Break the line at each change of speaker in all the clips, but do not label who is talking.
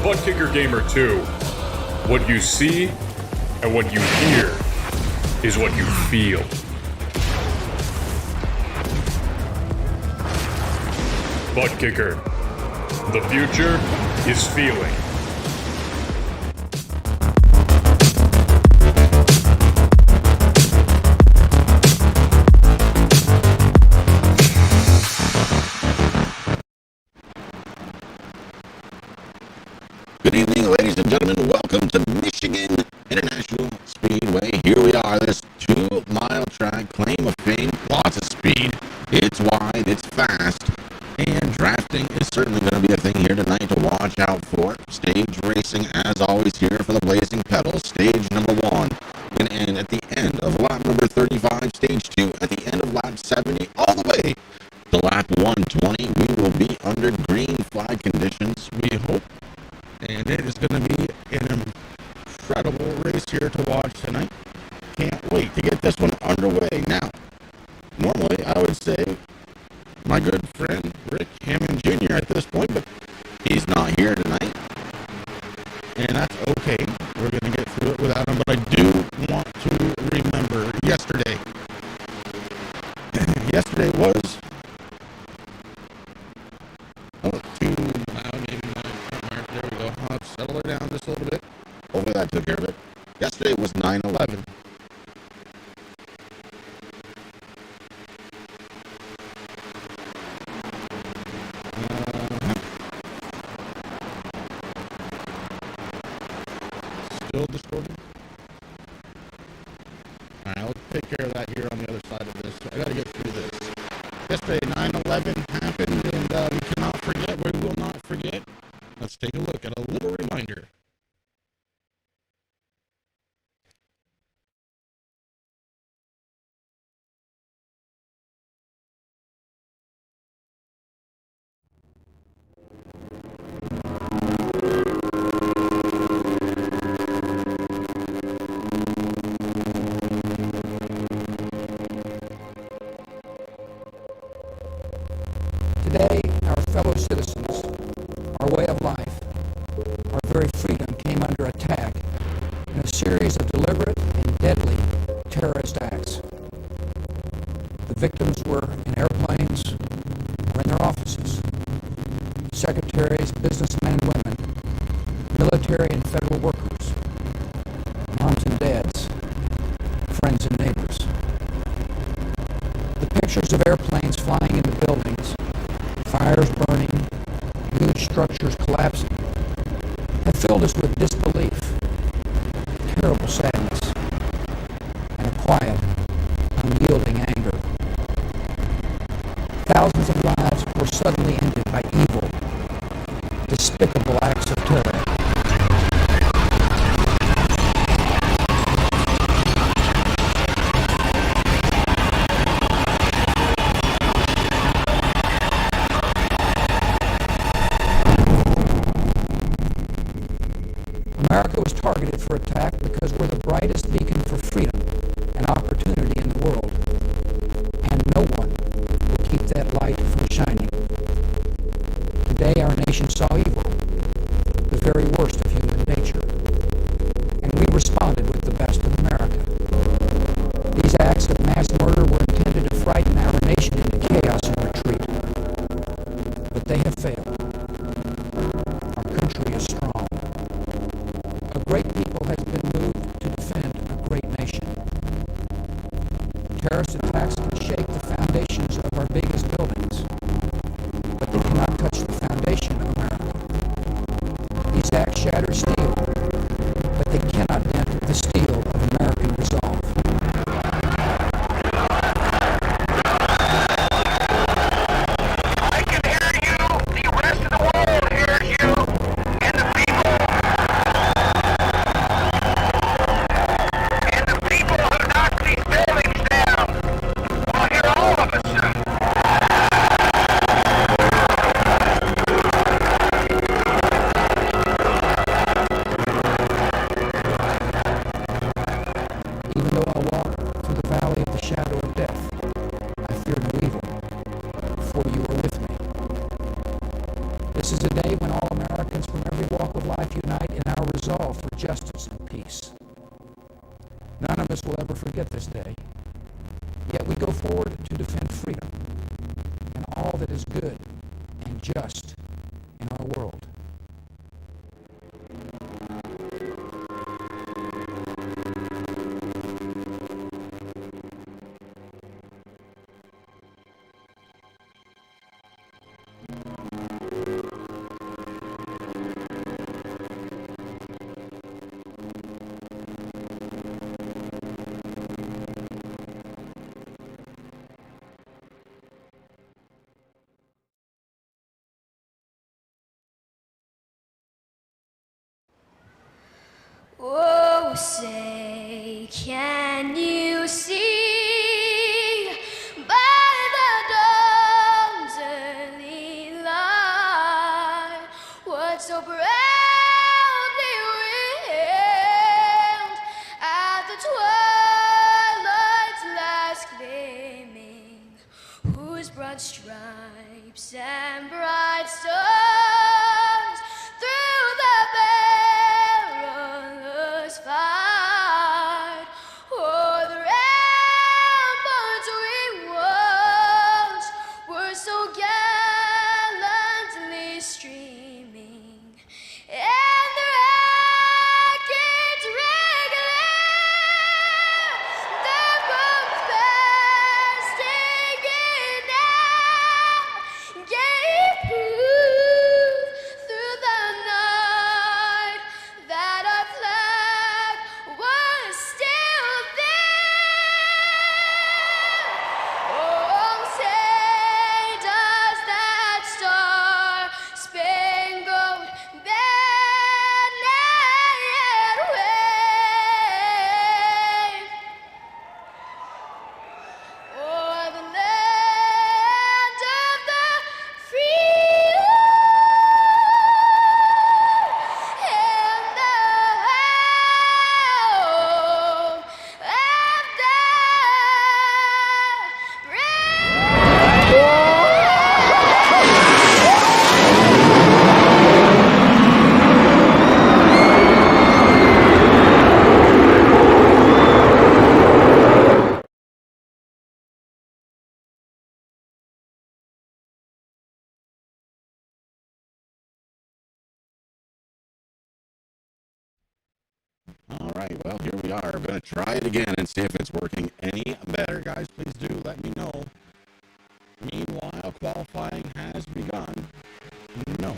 Butt Kicker Gamer 2, what you see and what you hear is what you feel. Butt Kicker. The future is feeling.
Good evening, ladies and gentlemen. Welcome to Michigan International Speedway. Here we are, this 2-mile track, claim of fame, lots of speed. It's wide, it's fast, and drafting is certainly going to be a thing here tonight to watch out for. Stage racing, as always, here for the Blazing Pedals. Stage number 1 going to end at the end of lap number 35. Stage 2 at the end of lap 70, all the way to lap 120. We will be under green flag conditions, we hope. And it is going to be an incredible race here to watch tonight. Can't wait to get this one underway. Now, normally I would say my good friend Rick Hammond Jr. at this point, but he's not here tonight. And that's okay. We're going to get through it without him. But I do want to remember yesterday. Yesterday was... There we go. I'll settle her down just a little bit. Hopefully that took care of it. Yesterday was 9/11. Still distorted? Alright, I'll take care of that here on the other side of this. I gotta get through this. Yesterday, 9/11 happened, and we cannot forget. We will not forget. Let's take a look at a little reminder.
Today, our fellow citizens, our way of life, our very freedom came under attack in a series of deliberate and deadly terrorist acts. The victims were in airplanes or in their offices. Secretaries, businessmen and women, military and federal workers, moms and dads, friends and neighbors. The pictures of airplanes flying into buildings, fires burning, huge structures collapsing, have filled us with disbelief, terrible sadness, and a quiet, unyielding anger. Thousands of lives were suddenly ended by evil, despicable acts of terror. America was targeted for attack because we're the brightest beacon for freedom and opportunity in the world. And no one will keep that light from shining. Today our nation saw evil, the very worst of human nature. And we responded with the best of America. These acts of mass murder were intended to frighten our nation into chaos and retreat. But they have failed. Our country is strong. A great people has been moved to defend a great nation. Terrorist attacks can shake the foundations of our biggest buildings, but they cannot touch the foundation of America. These acts shatter steel, but they cannot dent the steel of American resolve.
I can hear you. The rest of the world hears you. And the people
for justice and peace. None of us will ever forget this day, yet we go forward to defend freedom and all that is good and just in our world.
Oh, say, can you see by the dawn's early light what so proudly wailed at the twilight's last gleaming, whose broad stripes and bright stars through the perilous fight o'er the ramparts we watched were so gallantly streaming, and the rackets regular, the bombs bursting in air, gave proof through the night that our flag was still there. Oh, say does that star-spangled banner yet wave o'er the land of the free and the home of the brave?
All right, well, here we are. We're going to try it again and see if it's working any better, guys. Please do let me know. Meanwhile, qualifying has begun. No.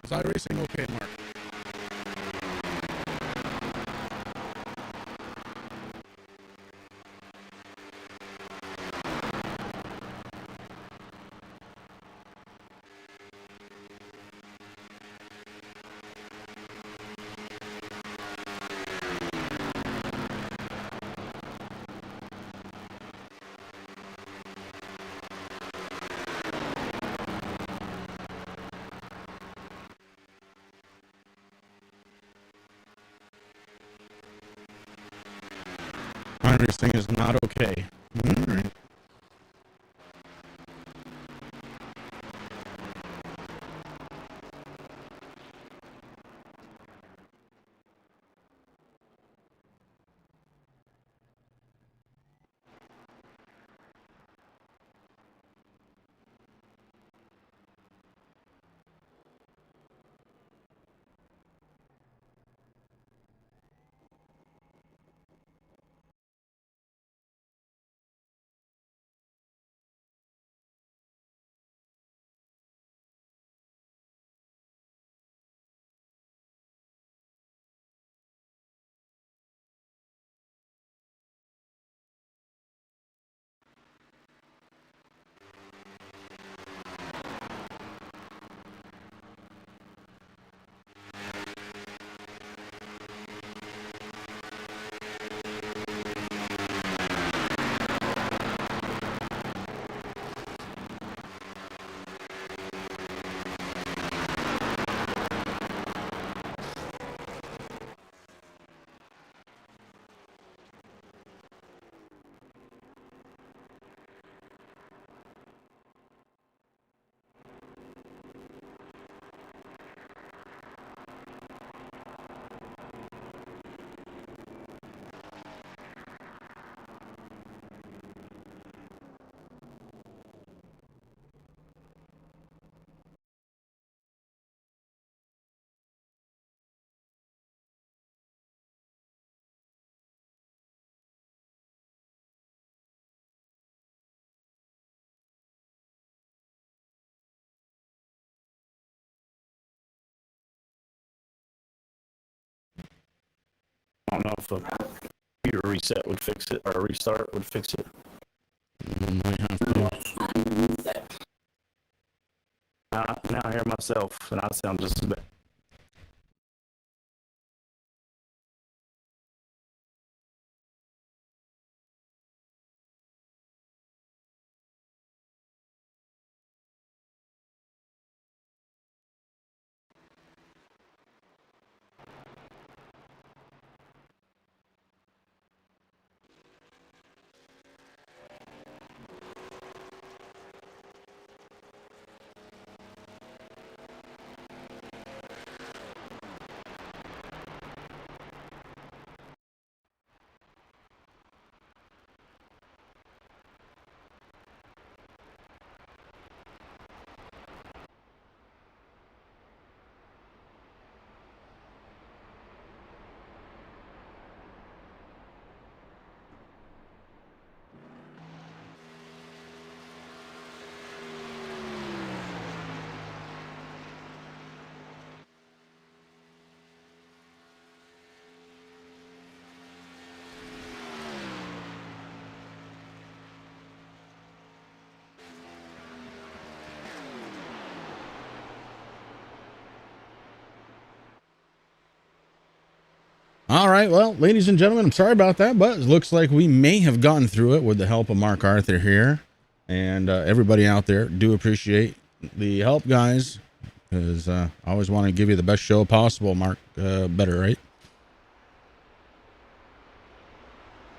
Is iRacing okay, Mark? iRacing is not okay. All right.
I don't know if a computer reset would fix it, or a restart would fix it.
Might have to.
Now I hear myself, and I sound just as bad.
All right, well, ladies and gentlemen, I'm sorry about that, but it looks like we may have gotten through it with the help of Mark Arthur here. And everybody out there, do appreciate the help, guys, because I always want to give you the best show possible, Mark. Better, right?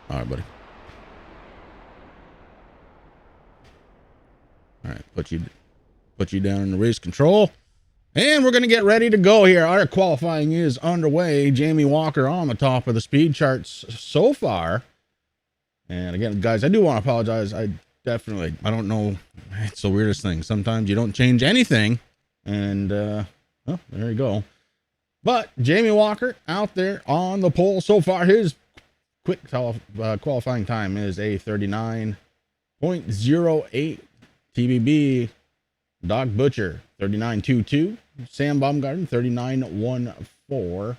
All right, buddy. All right, put you down in the race control. And we're going to get ready to go here. Our qualifying is underway. Jamie Walker on the top of the speed charts so far. And again, guys, I do want to apologize. I don't know. It's the weirdest thing. Sometimes you don't change anything. And, well, there you go. But Jamie Walker out there on the pole so far. His quick qualifying time is a 39.08 TBB. Doc Butcher, 39.22. Sam Baumgarten, 39.14.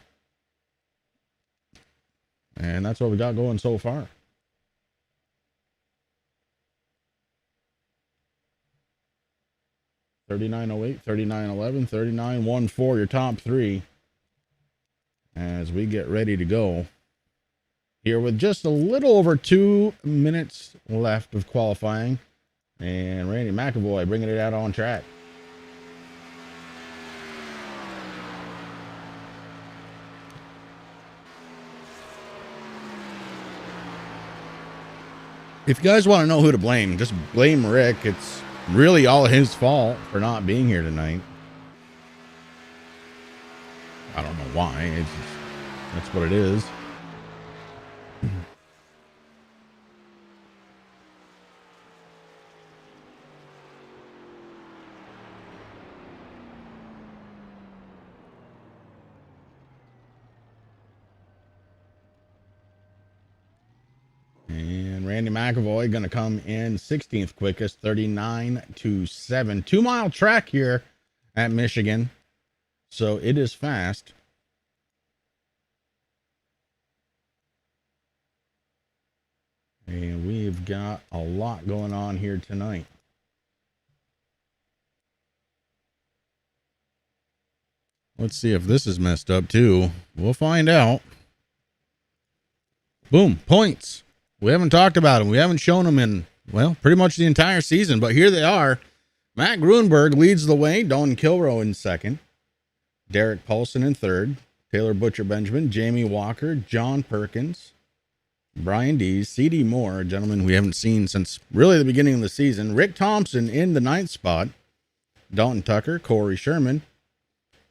And that's what we got going so far. $39.08, $39.11, $39.14, your top three. As we get ready to go here with just a little over 2 minutes left of qualifying. And Randy McAvoy bringing it out on track. If you guys want to know who to blame, just blame Rick. It's really all his fault for not being here tonight. I don't know why. That's what it is. And Randy McAvoy going to come in 16th quickest, 39.27. 2 mile track here at Michigan. So it is fast. And we've got a lot going on here tonight. Let's see if this is messed up too. We'll find out. Boom, points. We haven't talked about them. We haven't shown them in, well, pretty much the entire season, but here they are. Matt Grunberg leads the way. Don Kilrow in second. Derek Paulson in third. Taylor Butcher Benjamin, Jamie Walker, John Perkins, Brian Dees, C.D. Moore, a gentleman we haven't seen since really the beginning of the season. Rick Thompson in the 9th spot. Dalton Tucker, Corey Sherman,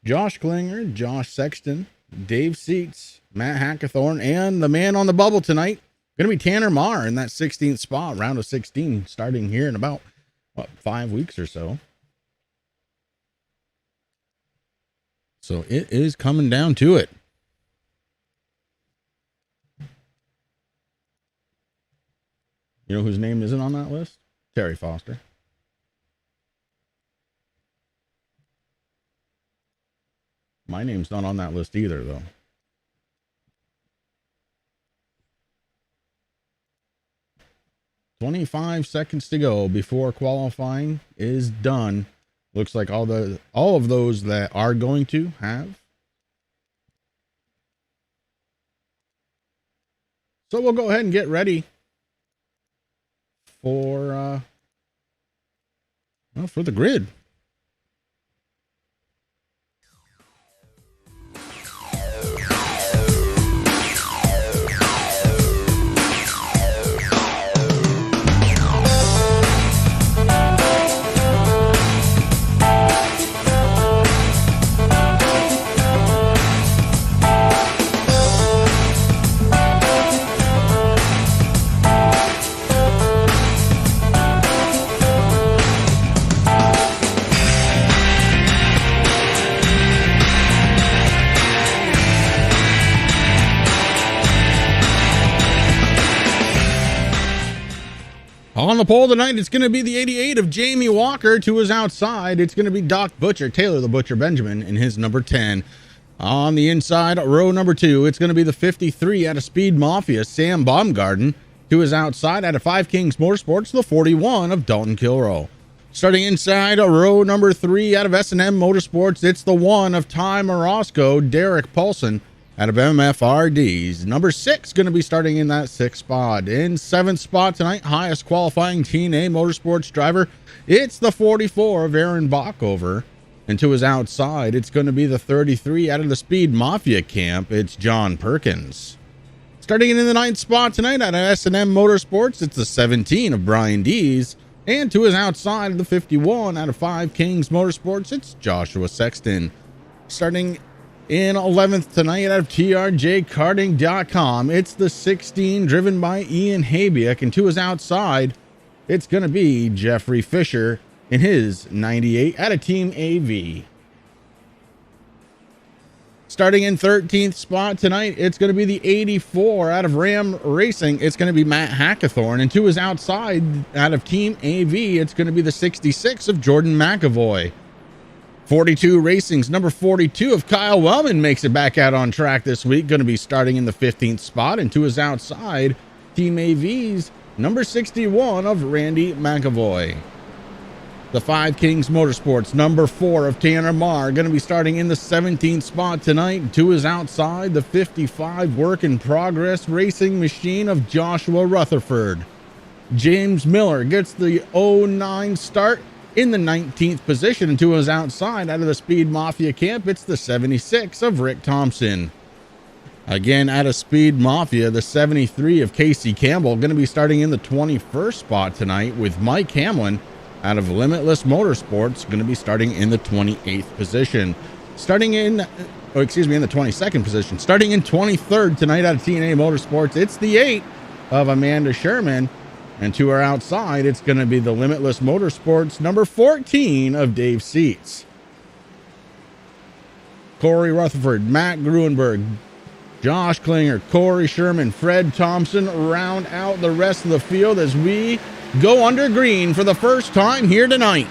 Josh Klinger, Josh Sexton, Dave Seats, Matt Hackathorn, and the man on the bubble tonight, going to be Tanner Marr in that 16th spot, round of 16, starting here in about, 5 weeks or so. So it is coming down to it. You know whose name isn't on that list? Terry Foster. My name's not on that list either, though. 25 seconds to go before qualifying is done. Looks like all of those that are going to have. So we'll go ahead and get ready for the grid. On the pole tonight, it's going to be the 88 of Jamie Walker. To his outside, it's going to be Doc Butcher, Taylor the Butcher Benjamin, in his number 10. On the inside, row number 2, it's going to be the 53 out of Speed Mafia, Sam Baumgarten. To his outside, out of Five Kings Motorsports, the 41 of Dalton Kilroe. Starting inside, row number 3 out of S&M Motorsports, it's the 1 of Ty Morosco, Derek Paulson. Out of MFRDs, number 6 going to be starting in that 6th spot. In 7th spot tonight, highest qualifying TNA Motorsports driver, it's the 44 of Aaron Bockover. And to his outside, it's going to be the 33 out of the Speed Mafia camp, it's John Perkins. Starting in the 9th spot tonight out of S&M Motorsports, it's the 17 of Brian Dees. And to his outside of the 51 out of Five Kings Motorsports, it's Joshua Sexton. Starting in 11th tonight out of TRJ Karting.com, it's the 16 driven by Ian Habiak, and to his outside, it's going to be Jeffrey Fisher in his 98 out of Team AV. Starting in 13th spot tonight, it's going to be the 84 out of Ram Racing. It's going to be Matt Hackathorn, and to his outside out of Team AV, it's going to be the 66 of Jordan McAvoy. 42 Racing's number 42 of Kyle Wellman makes it back out on track this week. Going to be starting in the 15th spot. And to his outside, Team AV's number 61 of Randy McAvoy. The Five Kings Motorsports number 4 of Tanner Marr going to be starting in the 17th spot tonight. To his outside, the 55 work in progress racing machine of Joshua Rutherford. James Miller gets the 09 start in the 19th position, and to his outside out of the Speed Mafia camp, it's the 76 of Rick Thompson. Again, out of Speed Mafia, the 73 of Casey Campbell going to be starting in the 21st spot tonight, with Mike Hamlin out of Limitless Motorsports going to be starting in the 28th position. In the 22nd position. Starting in 23rd tonight out of TNA Motorsports, it's the 8 of Amanda Sherman. And to her outside, it's going to be the Limitless Motorsports number 14 of Dave Seats. Corey Rutherford, Matt Gruenberg, Josh Klinger, Corey Sherman, Fred Thompson round out the rest of the field as we go under green for the first time here tonight.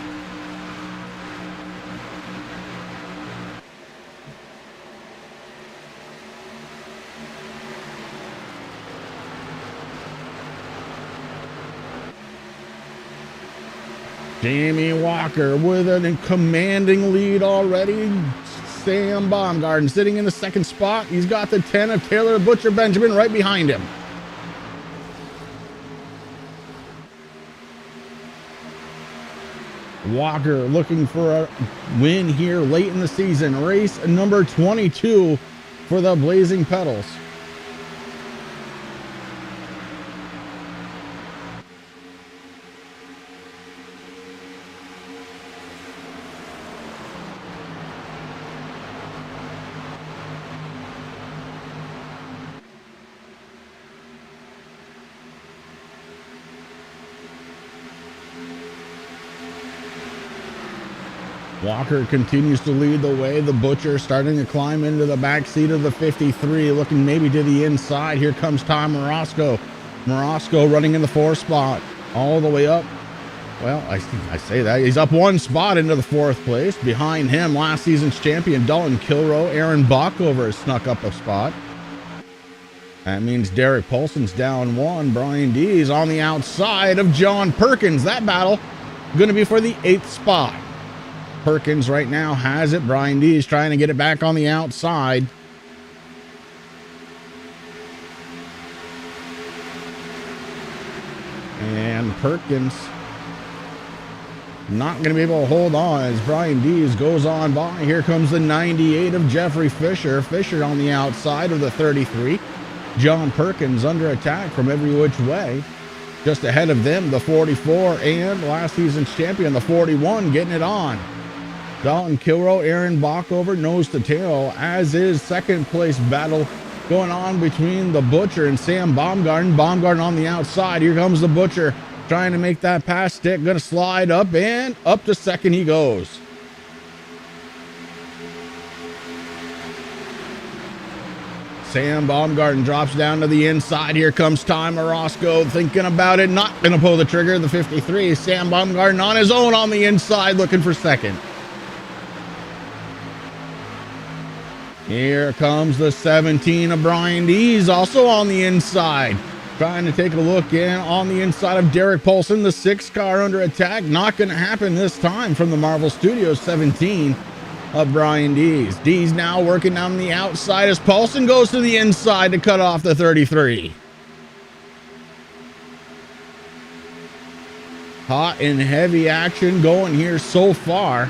Jamie Walker with a commanding lead already. Sam Baumgarten sitting in the 2nd spot. He's got the 10 of Taylor Butcher Benjamin right behind him. Walker looking for a win here late in the season. Race number 22 for the Blazing Pedals. Walker continues to lead the way. The Butcher starting to climb into the back seat of the 53, looking maybe to the inside. Here comes Tom Morosco. Morosco running in the 4th spot, all the way up. Well, I say that. He's up 1 spot into the 4th place. Behind him, last season's champion Dalton Kilroe. Aaron Bockover has snuck up a spot. That means Derek Paulson's down one. Brian Dees on the outside of John Perkins. That battle going to be for the 8th spot. Perkins right now has it. Brian Dees trying to get it back on the outside. And Perkins not going to be able to hold on as Brian Dees goes on by. Here comes the 98 of Jeffrey Fisher. Fisher on the outside of the 33. John Perkins under attack from every which way. Just ahead of them, the 44 and last season's champion, the 41, getting it on. Dalton Kilroe, Aaron Bockover, nose to tail, as is second place battle going on between the Butcher and Sam Baumgarten. Baumgarten on the outside. Here comes the Butcher trying to make that pass stick. Going to slide up and up to second he goes. Sam Baumgarten drops down to the inside. Here comes Ty Morosco thinking about it. Not going to pull the trigger. The 53. Sam Baumgarten on his own on the inside looking for second. Here comes the 17 of Brian Dees also on the inside. Trying to take a look in on the inside of Derek Paulson. The 6 car under attack. Not going to happen this time from the Marvel Studios 17. Of Brian Dees. Dees now working down the outside as Paulson goes to the inside to cut off the 33. Hot and heavy action going here so far.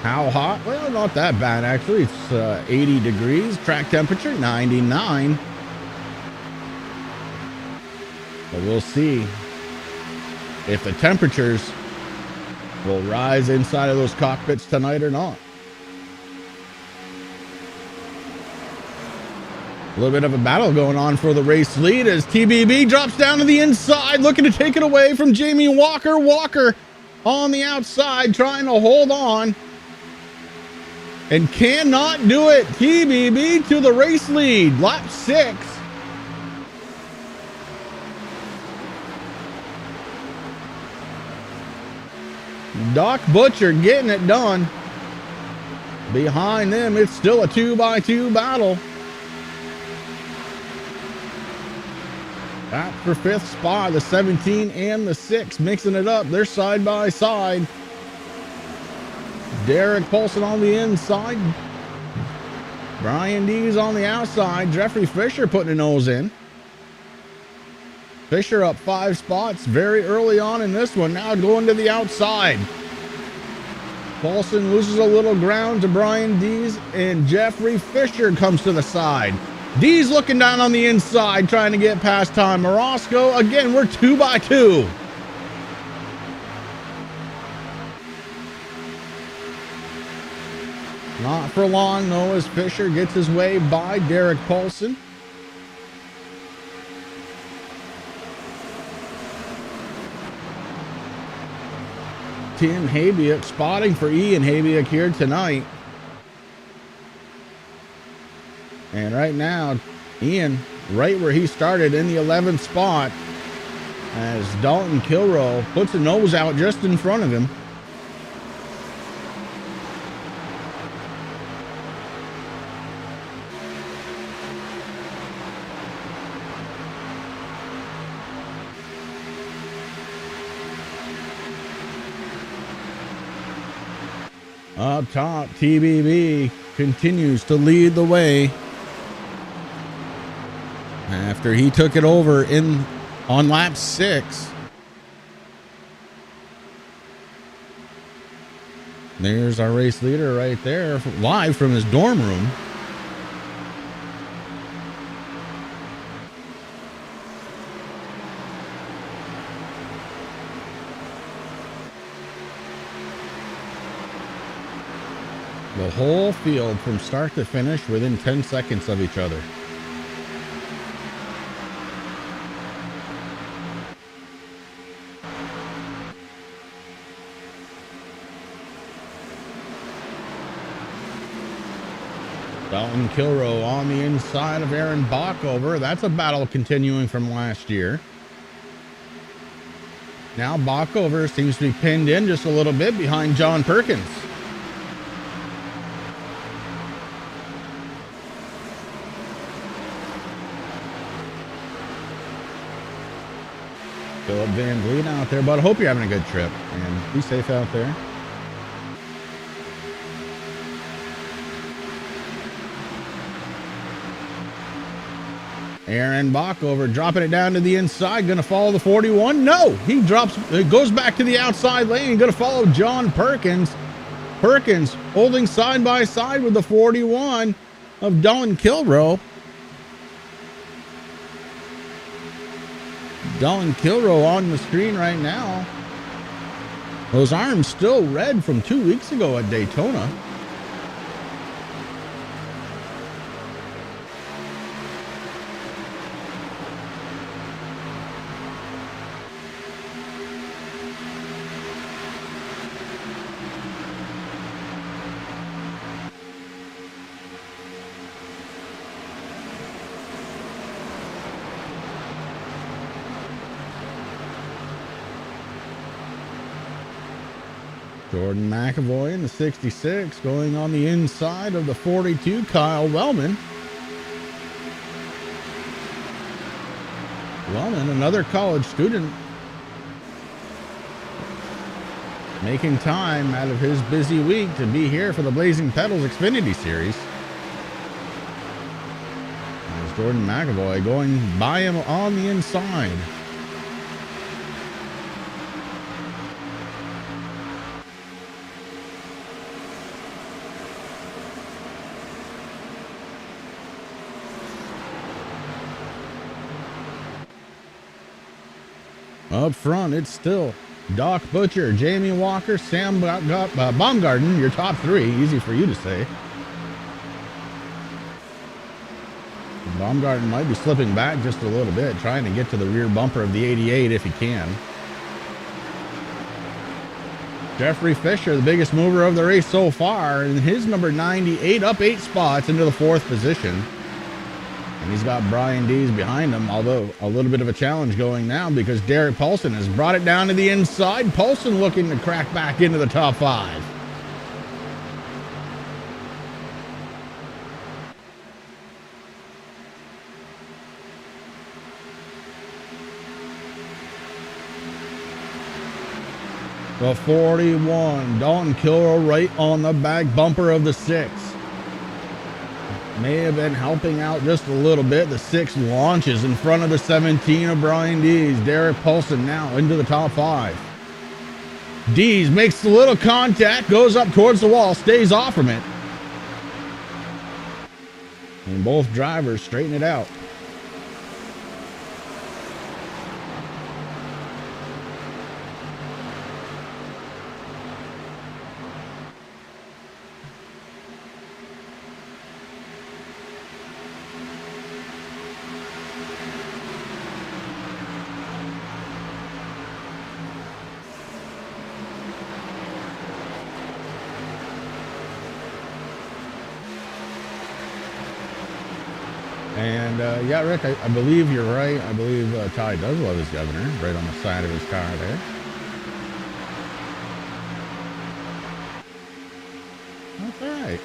How hot? Well, not that bad actually. It's 80 degrees. Track temperature 99. But we'll see if the temperatures will rise inside of those cockpits tonight or not. A little bit of a battle going on for the race lead as TBB drops down to the inside, looking to take it away from Jamie Walker. Walker on the outside, trying to hold on and cannot do it. TBB to the race lead, lap 6. Doc Butcher getting it done. Behind them, it's still a 2x2 battle. Back for 5th spot, the 17 and the 6 mixing it up. They're side by side. Derek Paulson on the inside. Brian Dees on the outside. Jeffrey Fisher putting a nose in. Fisher up 5 spots very early on in this one. Now going to the outside. Paulson loses a little ground to Brian Dees, and Jeffrey Fisher comes to the side. Dees looking down on the inside, trying to get past Tom Morosco. Again, we're 2x2. Not for long, though, as Fisher gets his way by Derek Paulson. Tim Habiak spotting for Ian Habiak here tonight. And right now, Ian, right where he started in the 11th spot, as Dalton Kilroe puts a nose out just in front of him. Up top, TBB continues to lead the way after he took it over on lap 6. There's our race leader right there, live from his dorm room. The whole field from start to finish within 10 seconds of each other. Dalton Kilroe on the inside of Aaron Bockover. That's a battle continuing from last year. Now Bockover seems to be pinned in just a little bit behind John Perkins. Philip Van Vliet out there, but I hope you're having a good trip and be safe out there. Aaron Bockover dropping it down to the inside, going to follow the 41. No, he drops, it goes back to the outside lane, going to follow John Perkins. Perkins holding side by side with the 41 of Dylan Kilroe. Dylan Kilroe on the screen right now. Those arms still red from 2 weeks ago at Daytona. Jordan McAvoy in the 66 going on the inside of the 42, Kyle Wellman. Wellman, another college student, making time out of his busy week to be here for the Blazing Pedals Xfinity Series. There's Jordan McAvoy going by him on the inside. Up front, it's still Doc Butcher, Jamie Walker, Sam Baumgarten, your top three. Easy for you to say. Baumgarten might be slipping back just a little bit, trying to get to the rear bumper of the 88 if he can. Jeffrey Fisher, the biggest mover of the race so far, and his number 98 up 8 spots into the 4th position. And he's got Brian Dees behind him, although a little bit of a challenge going now because Derek Paulson has brought it down to the inside. Paulson looking to crack back into the top 5. The 41, Dalton Kilroe right on the back bumper of the 6. May have been helping out just a little bit. The 6 launches in front of the 17 of Brian Dees. Derek Paulson now into the top 5. Dees makes a little contact, goes up towards the wall, stays off from it. And both drivers straighten it out. And yeah, Rick, I believe you're right. I believe Ty does love his governor right on the side of his car there. That's all right.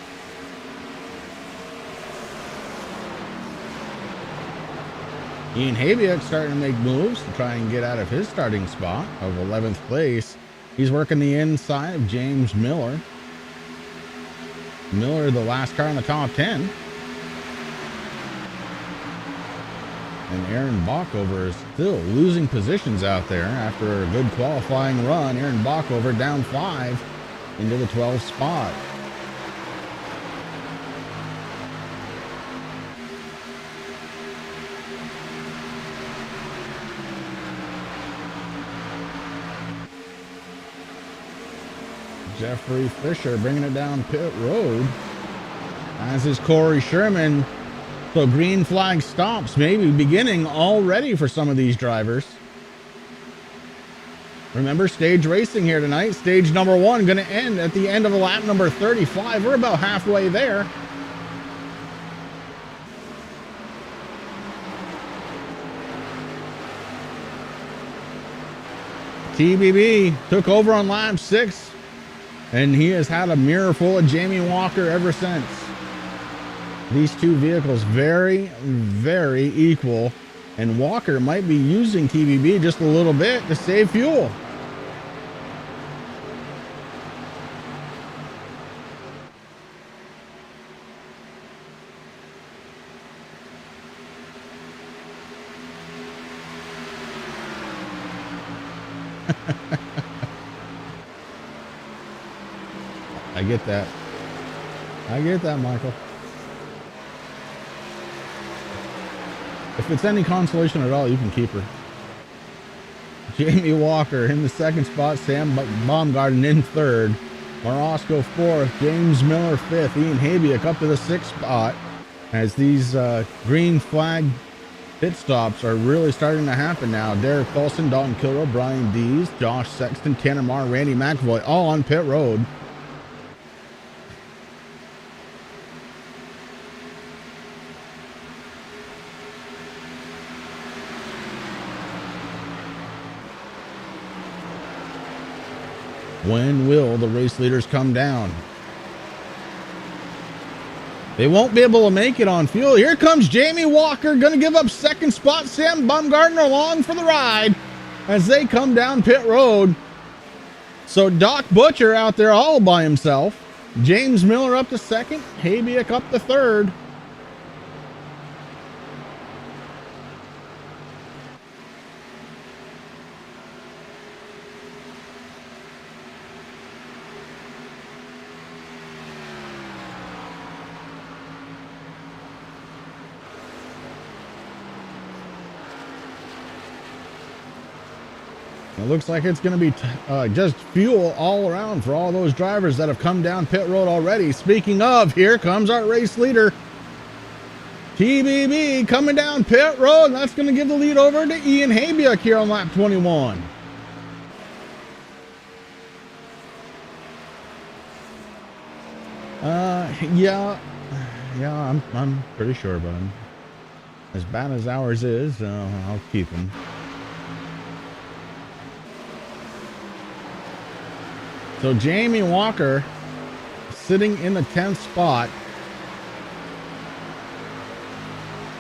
Ian Habiak starting to make moves to try and get out of his starting spot of 11th place. He's working the inside of James Miller. Miller, the last car in the top 10. And Aaron Bockover is still losing positions out there after a good qualifying run. Aaron Bockover down 5 into the 12th spot. Jeffrey Fisher bringing it down pit road, as is Corey Sherman. So green flag stops maybe beginning already for some of these drivers. Remember, stage racing here tonight. Stage number 1 going to end at the end of lap number 35. We're about halfway there. TBB took over on lap 6, and he has had a mirror full of Jamie Walker ever since. These two vehicles very, very equal And Walker might be using TBB just a little bit to save fuel. I get that. I get that, Michael. If it's any consolation at all, you can keep her. Jamie Walker in the second spot. Sam Baumgarten in third. Marosco fourth. James Miller fifth. Ian Habiak up to the sixth spot. As these green flag pit stops are really starting to happen now. Derek Folson, Dalton Kilroy, Brian Dees, Josh Sexton, Tanner Marr, Randy McAvoy, all on pit road. When will the race leaders come down? They won't be able to make it on fuel. Here comes Jamie Walker, going to give up second spot. Sam Baumgartner along for the ride as they come down pit road. So Doc Butcher out there all by himself. James Miller up to second. Habiak up to third. It looks like it's going to be just fuel all around for all those drivers that have come down pit road already. Speaking of, here comes our race leader. TBB coming down pit road. That's going to give the lead over to Ian Habiak here on lap 21. Yeah, I'm pretty sure, bud. As bad as ours is, I'll keep him. So Jamie Walker sitting in the 10th spot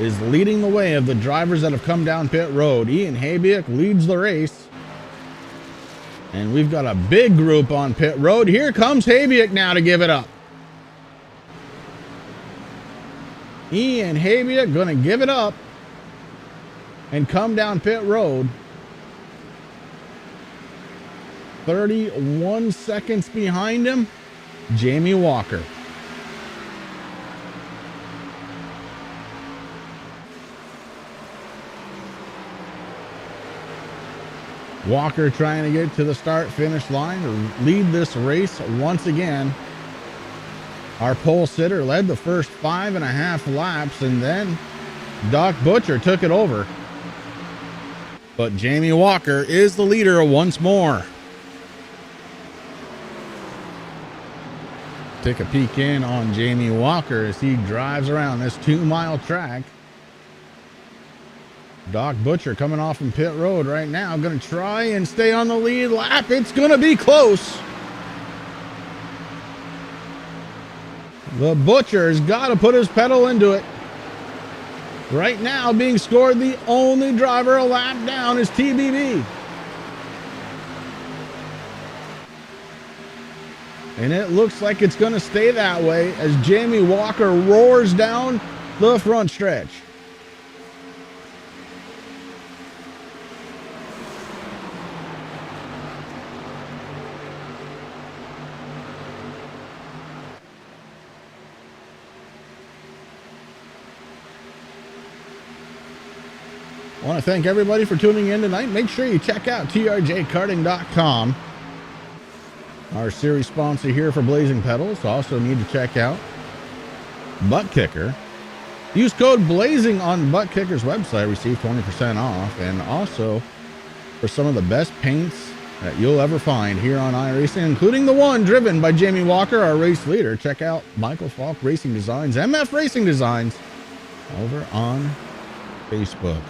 is leading the way of the drivers that have come down pit road. Ian Habiak leads the race. And we've got a big group on pit road. Here comes Habiak now to give it up. Ian Habiak going to give it up and come down pit road. 31 seconds behind him, Jamie Walker. Walker trying to get to the start-finish line to lead this race once again. Our pole sitter led the first 5.5 laps, and then Doc Butcher took it over. But Jamie Walker is the leader once more. Take a peek in on Jamie Walker as he drives around this 2-mile track. Doc Butcher coming off from pit road right now. Going to try and stay on the lead lap. It's going to be close. The Butcher's got to put his pedal into it. Right now being scored, the only driver a lap down is TBB. And it looks like it's going to stay that way as Jamie Walker roars down the front stretch. I want to thank everybody for tuning in tonight. Make sure you check out TRJKarting.com. Our series sponsor here for Blazing Pedals. Also need to check out Butt Kicker. Use code BLAZING on Butt Kicker's website. Receive 20% off. And also for some of the best paints that you'll ever find here on iRacing, including the one driven by Jamie Walker, our race leader. Check out Michael Falk Racing Designs, MF Racing Designs, over on Facebook.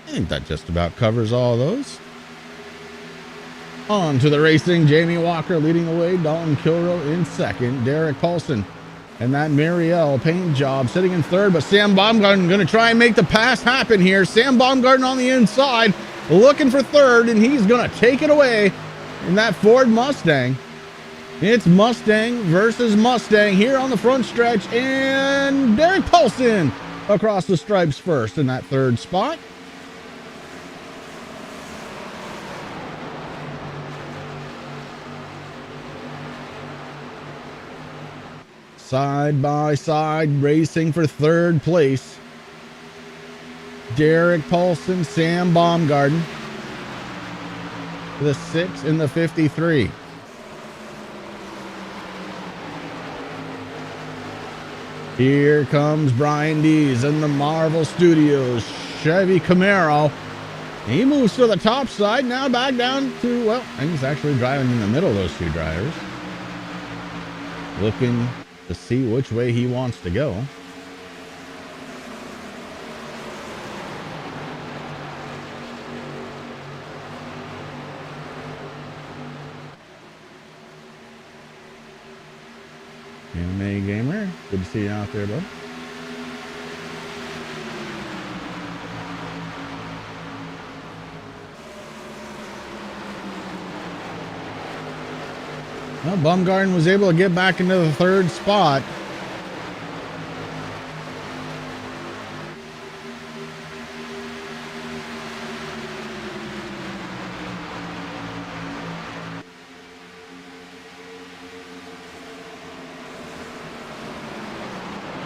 I think that just about covers all those. On to the racing. Jamie Walker leading the way. Dalton Kilrow in second. Derek Paulson and that Marielle paint job sitting in third. But Sam Baumgarten going to try and make the pass happen here. Sam Baumgarten on the inside looking for third, and he's going to take it away in that Ford Mustang. It's Mustang versus Mustang here on the front stretch, and Derek Paulson across the stripes first in that third spot. Side by side racing for third place. Derek Paulson, Sam Baumgarten. The 6 and the 53. Here comes Brian Dees in the Marvel Studios Chevy Camaro. He moves to the top side, now back down to, well, and he's actually driving in the middle of those two drivers. Looking to see which way he wants to go. Anime Gamer, good to see you out there, bud. Well, Baumgarten was able to get back into the third spot.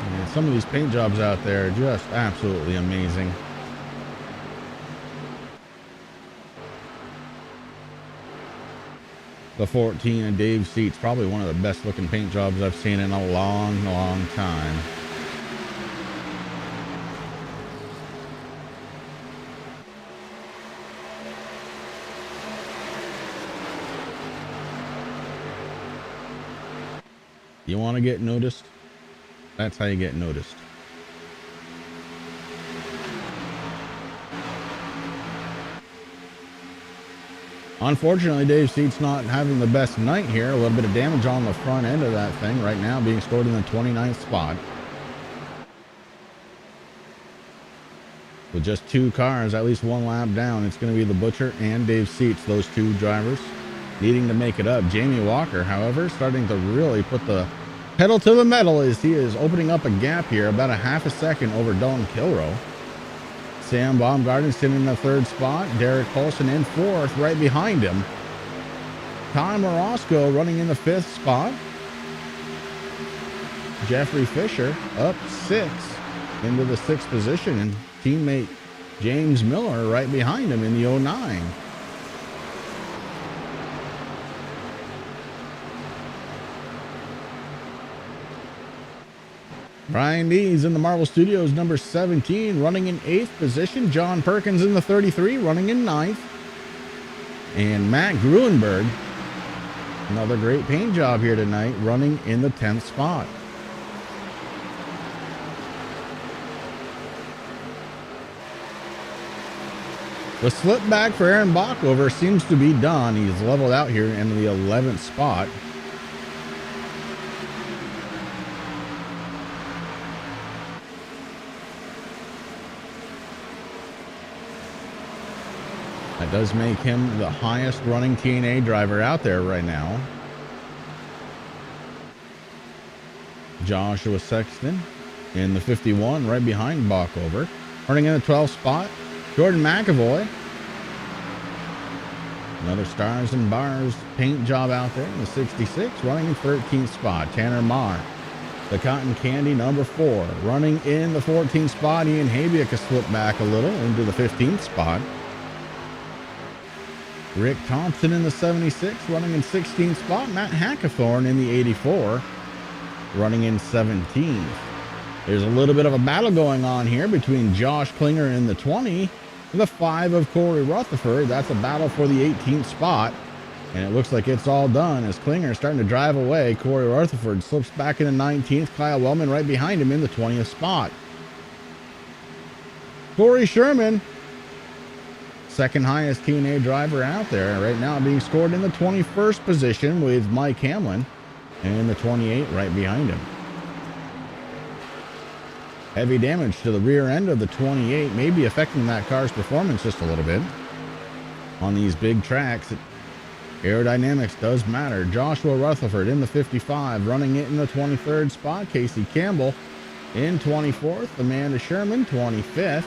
And some of these paint jobs out there are just absolutely amazing. The 14 and Dave Seats, probably one of the best looking paint jobs I've seen in a long, long time. You want to get noticed? That's how you get noticed. Unfortunately, Dave Seats not having the best night here. A little bit of damage on the front end of that thing right now, being scored in the 29th spot. With just two cars, at least one lap down, it's going to be the Butcher and Dave Seats, those two drivers, needing to make it up. Jamie Walker, however, starting to really put the pedal to the metal as he is opening up a gap here, about a half a second over Dalton Kilrow. Sam Baumgarten sitting in the third spot. Derek Paulson in fourth, right behind him. Ty Morosco running in the fifth spot. Jeffrey Fisher up sixth into the sixth position, and teammate James Miller right behind him in the 09. Brian Dees in the Marvel Studios, number 17, running in 8th position. John Perkins in the 33, running in 9th. And Matt Gruenberg, another great paint job here tonight, running in the 10th spot. The slip back for Aaron Bockover seems to be done. He's leveled out here in the 11th spot. That does make him the highest running TNA driver out there right now. Joshua Sexton in the 51, right behind Bockover. Running in the 12th spot, Jordan McAvoy. Another Stars and Bars paint job out there in the 66, running in 13th spot. Tanner Marr, the Cotton Candy, number 4. Running in the 14th spot, Ian Habiak has slipped back a little into the 15th spot. Rick Thompson in the 76, running in 16th spot. Matt Hackathorn in the 84, running in 17th. There's a little bit of a battle going on here between Josh Klinger in the 20 and the 5 of Corey Rutherford. That's a battle for the 18th spot. And it looks like it's all done as Klinger is starting to drive away. Corey Rutherford slips back in the 19th. Kyle Wellman right behind him in the 20th spot. Corey Sherman second highest TNA driver out there. Right now being scored in the 21st position with Mike Hamlin and the 28 right behind him. Heavy damage to the rear end of the 28 may be affecting that car's performance just a little bit. On these big tracks, aerodynamics does matter. Joshua Rutherford in the 55, running it in the 23rd spot. Casey Campbell in 24th. Amanda Sherman, 25th.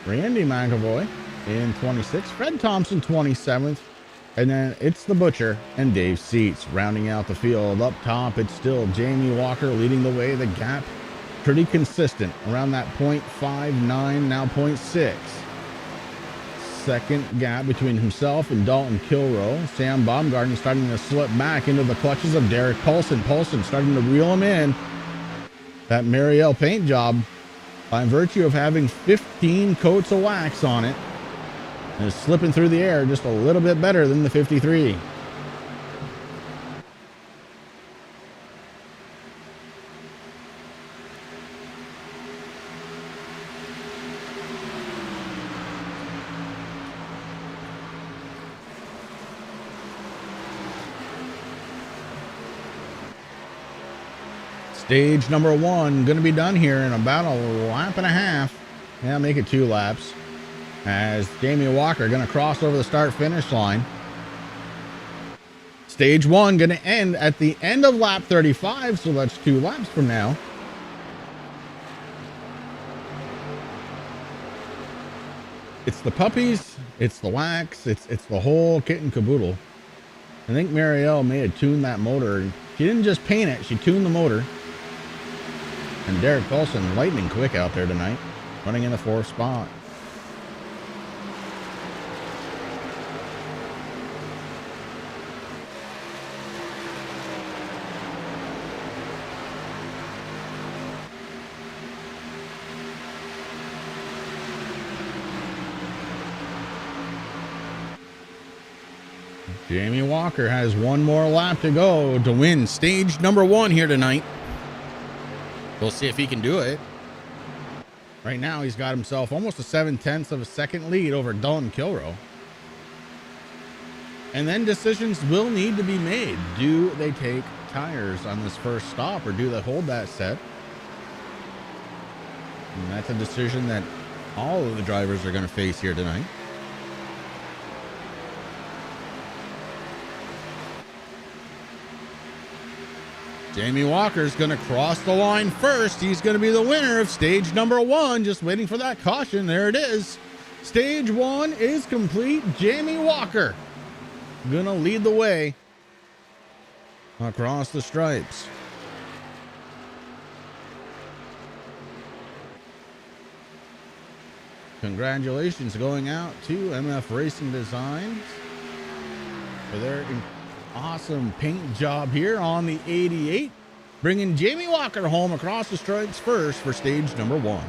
Randy McAvoy in 26th. Fred Thompson, 27th. And then it's the Butcher and Dave Seats rounding out the field. Up top, it's still Jamie Walker leading the way. The gap pretty consistent around that 0.59, now 0.6. Second gap between himself and Dalton Kilroe. Sam Baumgarten starting to slip back into the clutches of Derek Paulson. Paulson starting to reel him in. That Marielle paint job, by virtue of having 15 coats of wax on it, is slipping through the air just a little bit better than the 53. Stage number 1 going to be done here in about a lap and a half. Yeah, make it 2 laps. As Jamie Walker going to cross over the start-finish line. Stage 1 going to end at the end of lap 35, so that's 2 laps from now. It's the puppies, it's the wax, it's the whole kit and caboodle. I think Marielle may have tuned that motor. She didn't just paint it, she tuned the motor. And Derek Paulson, lightning quick out there tonight, running in the 4th spot. Jamie Walker has 1 more lap to go to win stage number 1 here tonight. We'll see if he can do it. Right now, he's got himself almost a 7/10 of a second lead over Dalton Kilroe. And then decisions will need to be made. Do they take tires on this first stop, or do they hold that set? And that's a decision that all of the drivers are going to face here tonight. Jamie Walker's going to cross the line first. He's going to be the winner of stage number 1. Just waiting for that caution. There it is. Stage 1 is complete. Jamie Walker going to lead the way across the stripes. Congratulations going out to MF Racing Designs for their awesome paint job here on the 88, bringing Jamie Walker home across the stripes first for stage number 1.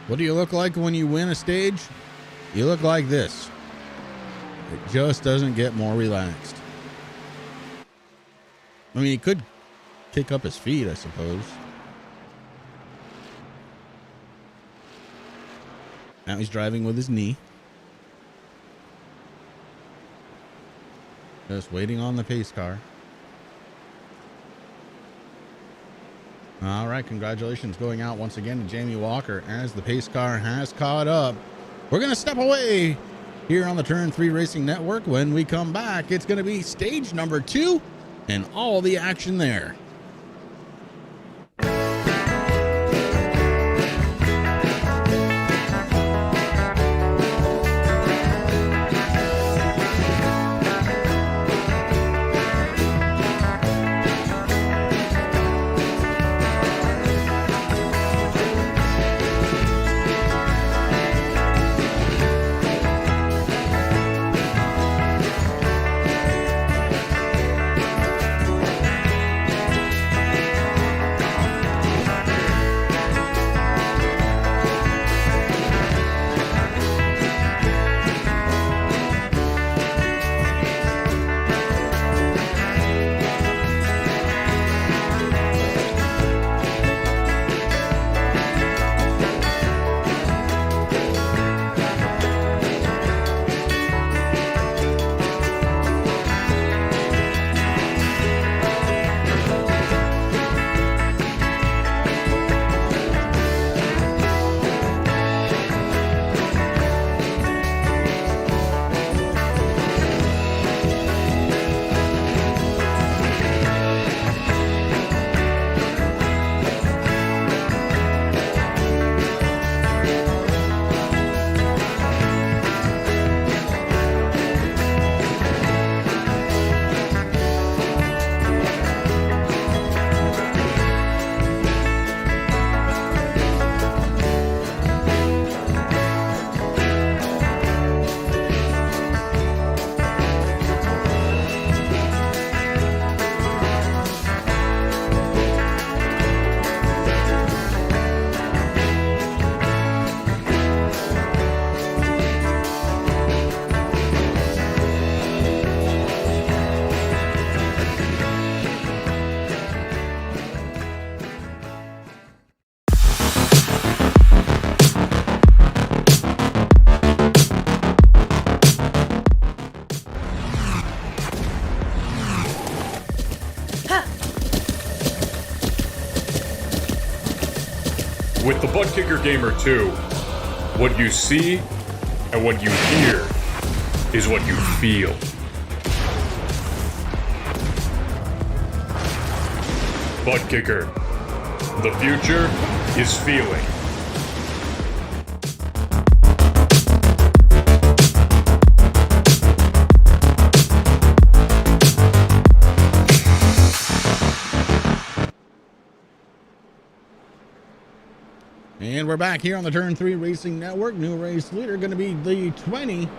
What do you look like when you win a stage? You look like this. It just doesn't get more relaxed. I mean, he could kick up his feet, I suppose. Now he's driving with his knee. Just waiting on the pace car. All right, congratulations going out once again to Jamie Walker as the pace car has caught up. We're going to step away here on the Turn 3 Racing Network. When we come back, it's going to be stage number 2 and all the action there.
Butt Kicker Gamer 2. What you see and what you hear is what you feel. Butt Kicker. The future is feeling.
And we're back here on the Turn 3 Racing Network. New race leader going to be the 20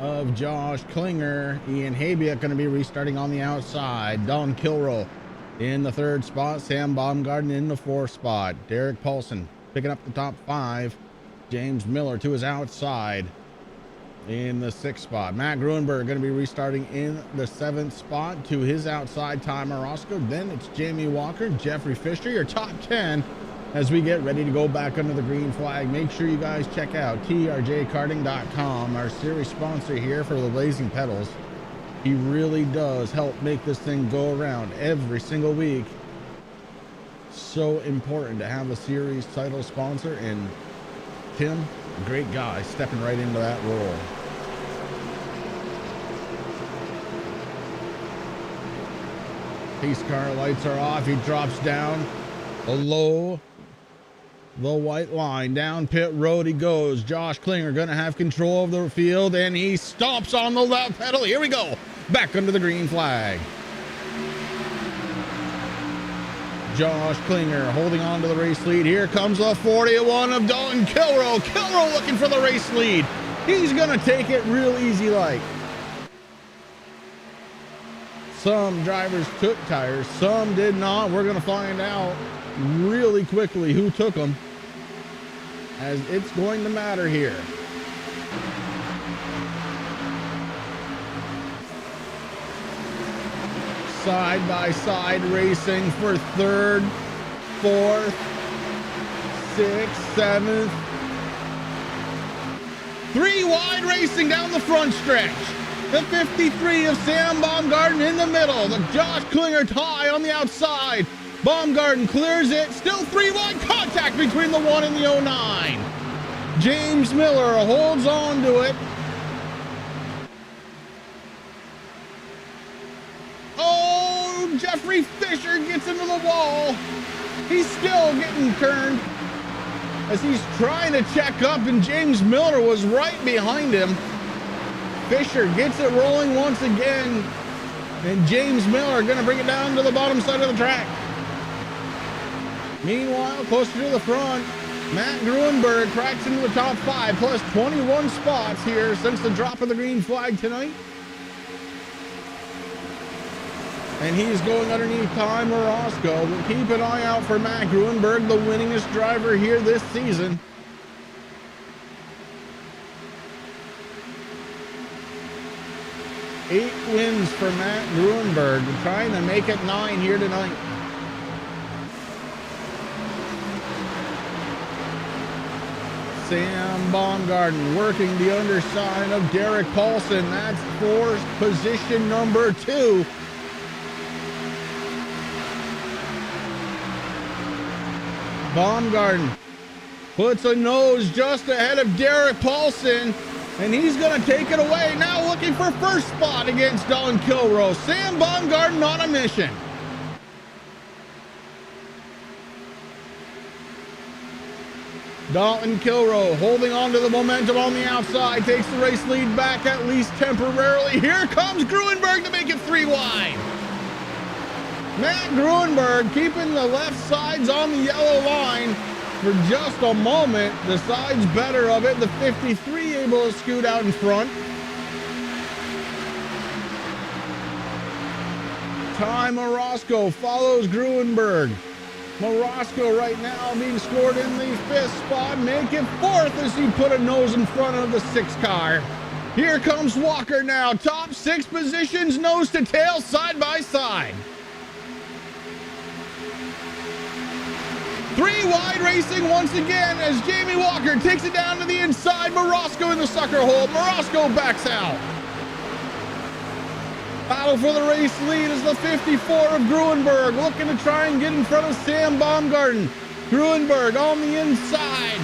of Josh Klinger. Ian Habiak going to be restarting on the outside. Don Kilrow in the 3rd spot. Sam Baumgarten in the 4th spot. Derek Paulson picking up the top 5. James Miller to his outside in the 6th spot. Matt Gruenberg going to be restarting in the 7th spot to his outside. Ty Morosco. Then it's Jamie Walker, Jeffrey Fisher, your top 10 as we get ready to go back under the green flag. Make sure you guys check out TRJKarting.com, our series sponsor here for the Blazing Pedals. He really does help make this thing go around every single week. So important to have a series title sponsor, and Tim, a great guy, stepping right into that role. Pace car lights are off. He drops down below the white line. Down pit road he goes. Josh Klinger gonna have control of the field, and he stomps on the left pedal. Here we go. Back under the green flag. Josh Klinger holding on to the race lead. Here comes the 41 of Dalton Kilrow. Kilrow looking for the race lead. He's gonna take it real easy like. Some drivers took tires, some did not. We're gonna find out really quickly who took them, as it's going to matter here. Side by side racing for 3rd, 4th, 6th, 7th. 3 wide racing down the front stretch. The 53 of Sam Baumgarten in the middle. The Josh Klinger tie on the outside. Baumgarten clears it. Still 3 wide contact between the 1 and the 09. James Miller holds on to it. Oh, Jeffrey Fisher gets into the wall. He's still getting turned as he's trying to check up, and James Miller was right behind him. Fisher gets it rolling once again, and James Miller going to bring it down to the bottom side of the track. Meanwhile, closer to the front, Matt Gruenberg cracks into the top 5, plus 21 spots here since the drop of the green flag tonight. And he's going underneath Ty Morosco. We'll keep an eye out for Matt Gruenberg, the winningest driver here this season. Eight wins for Matt Gruenberg, trying to make it 9 here tonight. Sam Baumgarten working the underside of Derek Paulson. That's for position number 2. Baumgarten puts a nose just ahead of Derek Paulson, and he's going to take it away. Now looking for first spot against Don Kilrow. Sam Baumgarten on a mission. Dalton Kilrow holding on to the momentum on the outside, takes the race lead back at least temporarily. Here comes Gruenberg to make it 3 wide. Matt Gruenberg keeping the left sides on the yellow line for just a moment. The sides better of it. The 53 able to scoot out in front. Ty Morosco follows Gruenberg. Morosco right now being scored in the 5th spot. Make it 4th as he put a nose in front of the 6th car. Here comes Walker now. Top 6 positions, nose to tail, side by side. 3 wide racing once again as Jamie Walker takes it down to the inside. Morosco in the sucker hole. Morosco backs out. Battle for the race lead is the 54 of Gruenberg, looking to try and get in front of Sam Baumgarten. Gruenberg on the inside.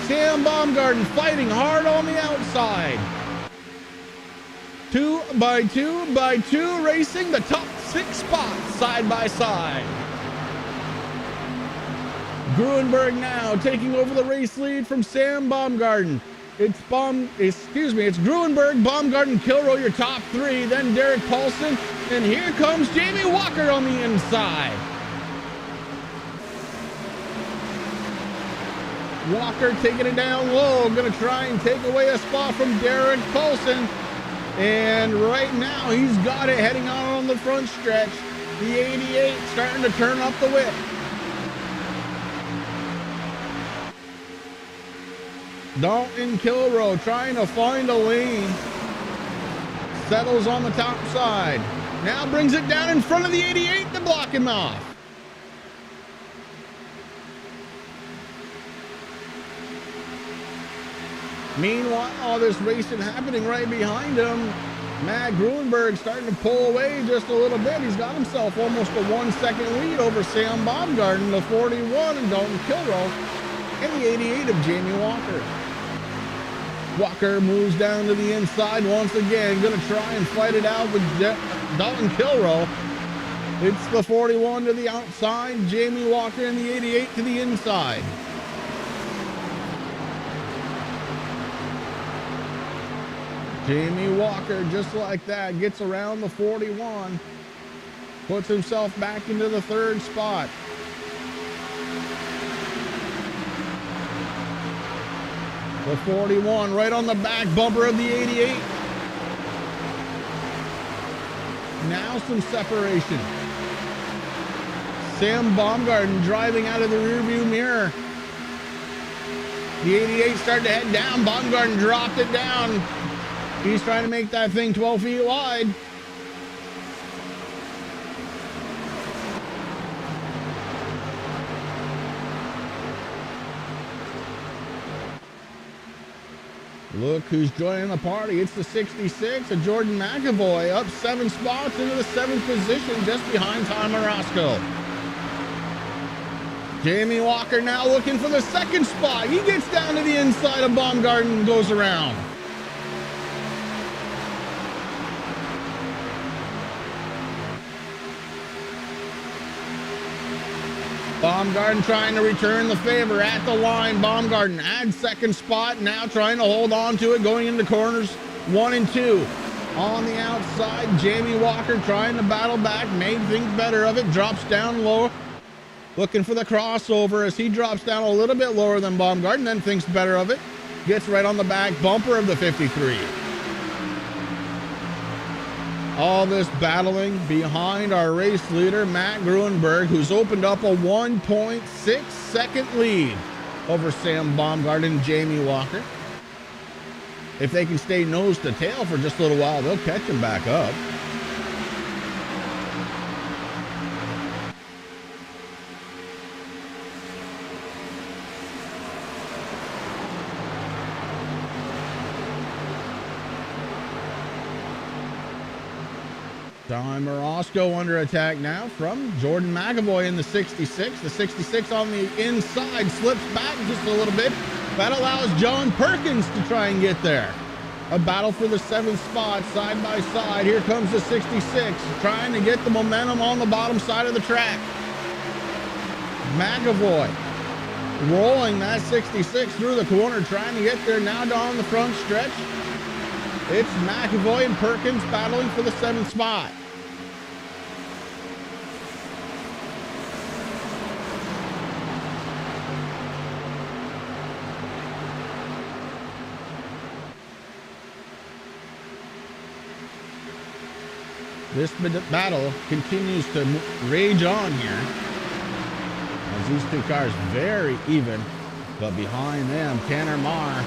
Sam Baumgarten fighting hard on the outside. 2 by 2 by 2 racing the top 6 spots side by side. Gruenberg now taking over the race lead from Sam Baumgarten. It's Gruenberg, Baumgarten, Kilroy, your top 3, then Derek Paulson, and here comes Jamie Walker on the inside. Walker taking it down low, gonna try and take away a spot from Derek Paulson. And right now he's got it heading on the front stretch. The 88 starting to turn up the whip. Dalton Kilroy trying to find a lane. Settles on the top side. Now brings it down in front of the 88 to block him off. Meanwhile, all this racing happening right behind him. Matt Gruenberg starting to pull away just a little bit. He's got himself almost a 1-second lead over Sam Baumgarten, the 41, and Dalton Kilroy, and the 88 of Jamie Walker. Walker moves down to the inside once again, gonna try and fight it out with Dalton Kilroy. It's the 41 to the outside, Jamie Walker, and the 88 to the inside. Jamie Walker, just like that, gets around the 41, puts himself back into the 3rd spot. The 41 right on the back bumper of the 88. Now some separation. Sam Baumgarten driving out of the rearview mirror. The 88 started to head down. Baumgarten dropped it down. He's trying to make that thing 12 feet wide. Look who's joining the party. It's the 66 of Jordan McAvoy, up 7 spots into the 7th position, just behind Tom Orozco. Jamie Walker now looking for the 2nd spot. He gets down to the inside of Baumgarten and goes around. Baumgarten trying to return the favor at the line. Baumgarten adds 2nd spot, now trying to hold on to it, going into corners 1 and 2. On the outside, Jamie Walker trying to battle back, made things better of it, drops down low, looking for the crossover as he drops down a little bit lower than Baumgarten, then thinks better of it, gets right on the back bumper of the 53. All this battling behind our race leader, Matt Gruenberg, who's opened up a 1.6-second lead over Sam Baumgarten and Jamie Walker. If they can stay nose to tail for just a little while, they'll catch him back up. Tom Orozco under attack now from Jordan McAvoy in the 66. The 66 on the inside slips back just a little bit. That allows John Perkins to try and get there. A battle for the 7th spot, side by side. Here comes the 66, trying to get the momentum on the bottom side of the track. McAvoy rolling that 66 through the corner, trying to get there now down the front stretch. It's McAvoy and Perkins battling for the 7th spot. This battle continues to rage on here as these two cars very even, but behind them, Tanner Marr.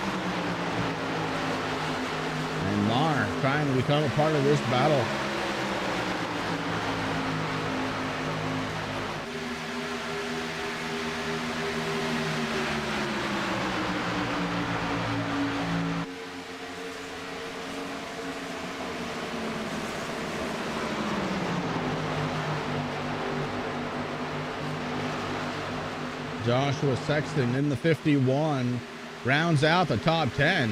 And Marr trying to become a part of this battle. Joshua Sexton in the 51 rounds out the top 10.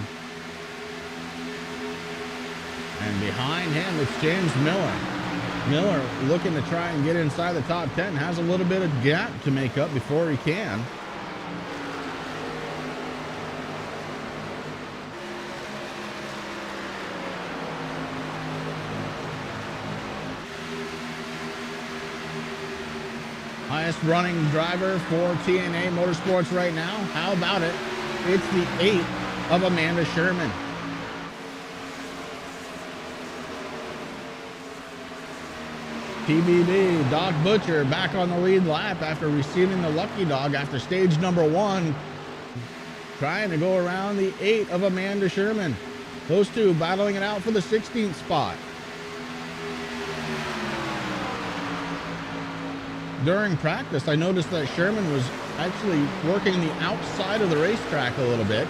And behind him, it's James Miller. Miller looking to try and get inside the top 10. Has a little bit of gap to make up before he can. Highest running driver for TNA Motorsports right now. How about it? It's the 8 of Amanda Sherman. TBD, Doc Butcher back on the lead lap after receiving the lucky dog after stage number 1. Trying to go around the 8 of Amanda Sherman. Those two battling it out for the 16th spot. During practice, I noticed that Sherman was actually working the outside of the racetrack a little bit,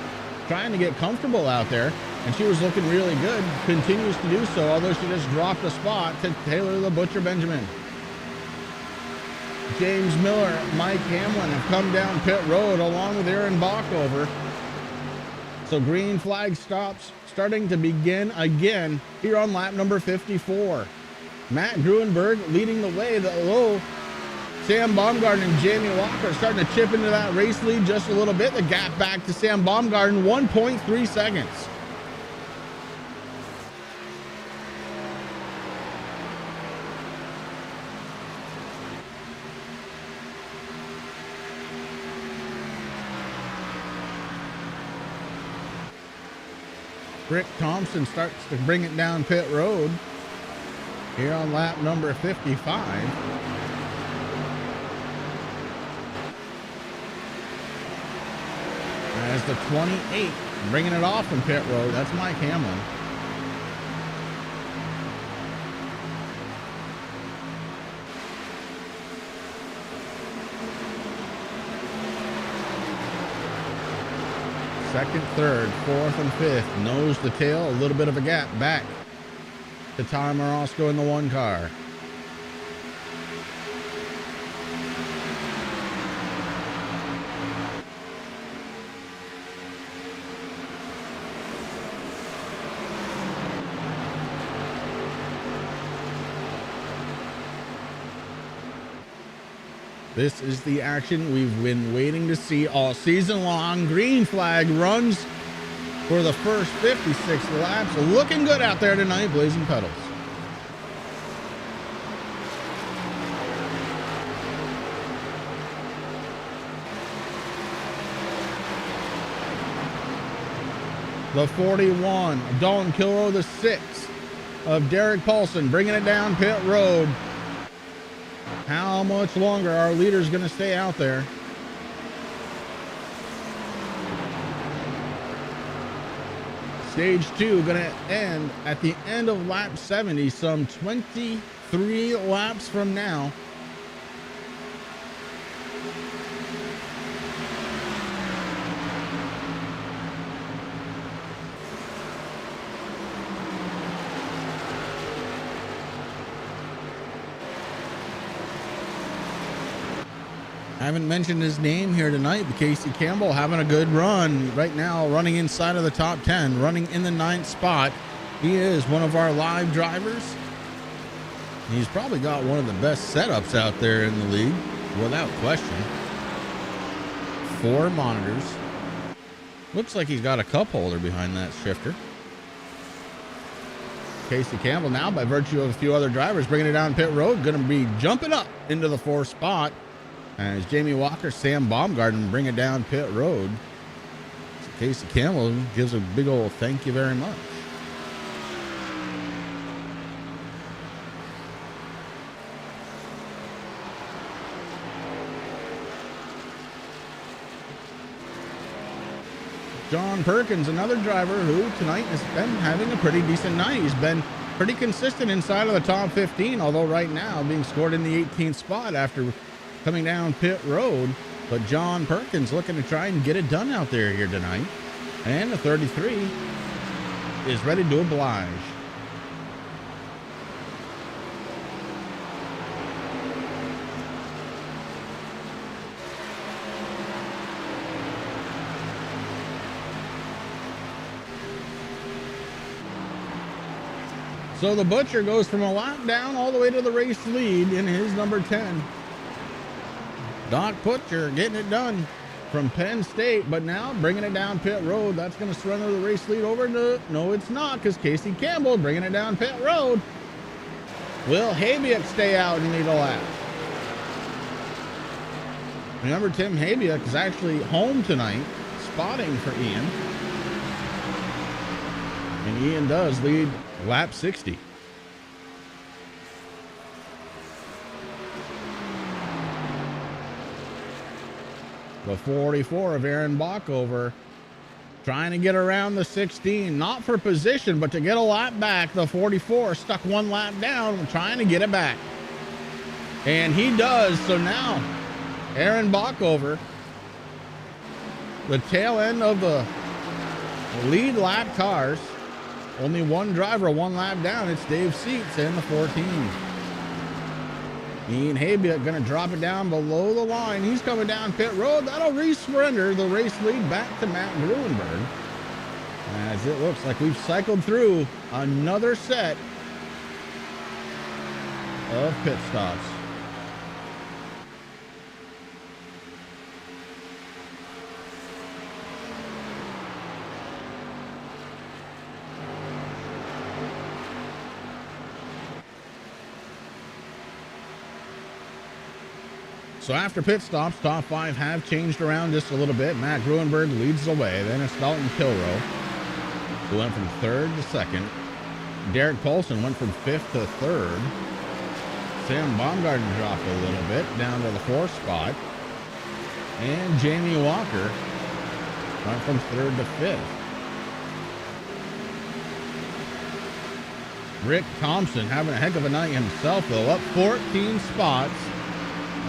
trying to get comfortable out there, and she was looking really good. Continues to do so, although she just dropped a spot to Taylor the Butcher Benjamin. James Miller, Mike Hamlin have come down pit road along with Aaron Bockover. So green flag stops starting to begin again here on lap number 54. Matt Gruenberg leading the way, Sam Baumgarten and Jamie Walker starting to chip into that race lead just a little bit. The gap back to Sam Baumgarten, 1.3 seconds. Rick Thompson starts to bring it down pit road here on lap number 55. As the 28 bringing it off from pit road, that's Mike Hamlin. Second, third, fourth, and fifth, nose to tail, a little bit of a gap back to Tom Orozco in the 1 car. This is the action we've been waiting to see all season long. Green flag runs for the first 56 laps. Looking good out there tonight, blazing pedals. The 41, Dalton Kilrow, the 6 of Derek Paulson, bringing it down pit road. How much longer our leader's going to stay out there? Stage 2 going to end at the end of lap 70, some 23 laps from now. I haven't mentioned his name here tonight, but Casey Campbell having a good run right now, running inside of the top 10, running in the 9th spot. He is one of our live drivers. He's probably got one of the best setups out there in the league, without question. 4 monitors. Looks like he's got a cup holder behind that shifter. Casey Campbell now, by virtue of a few other drivers, bringing it down pit road, going to be jumping up into the 4th spot. As Jamie Walker, Sam Baumgarten bring it down pit road. So Casey Campbell gives a big old thank you very much. John Perkins, another driver who tonight has been having a pretty decent night. He's been pretty consistent inside of the top 15, although right now being scored in the 18th spot after coming down pit road. But John Perkins looking to try and get it done out there here tonight. And the 33 is ready to oblige. So the Butcher goes from a lap down all the way to the race lead in his number 10. Doc Butcher getting it done from Penn State, but now bringing it down pit road. That's going to surrender the race lead over to, no, it's not, because Casey Campbell bringing it down pit road. Will Habiak stay out and lead a lap? Remember, Tim Habiak is actually home tonight, spotting for Ian. And Ian does lead lap 60. The 44 of Aaron Bockover trying to get around the 16, not for position, but to get a lap back. The 44 stuck one lap down, trying to get it back. And he does. So now Aaron Bockover, the tail end of the lead lap cars, only one driver, one lap down. It's Dave Seats in the 14. Ian Habiak going to drop it down below the line. He's coming down pit road. That'll re-surrender the race lead back to Matt Gruenberg, as it looks like we've cycled through another set of pit stops. So after pit stops, top five have changed around just a little bit. Matt Gruenberg leads the way. Then it's Dalton Kilrow, who went from third to second. Derek Paulson went from fifth to third. Sam Baumgarten dropped a little bit down to the fourth spot. And Jamie Walker went from third to fifth. Rick Thompson having a heck of a night himself, though, up 14 spots.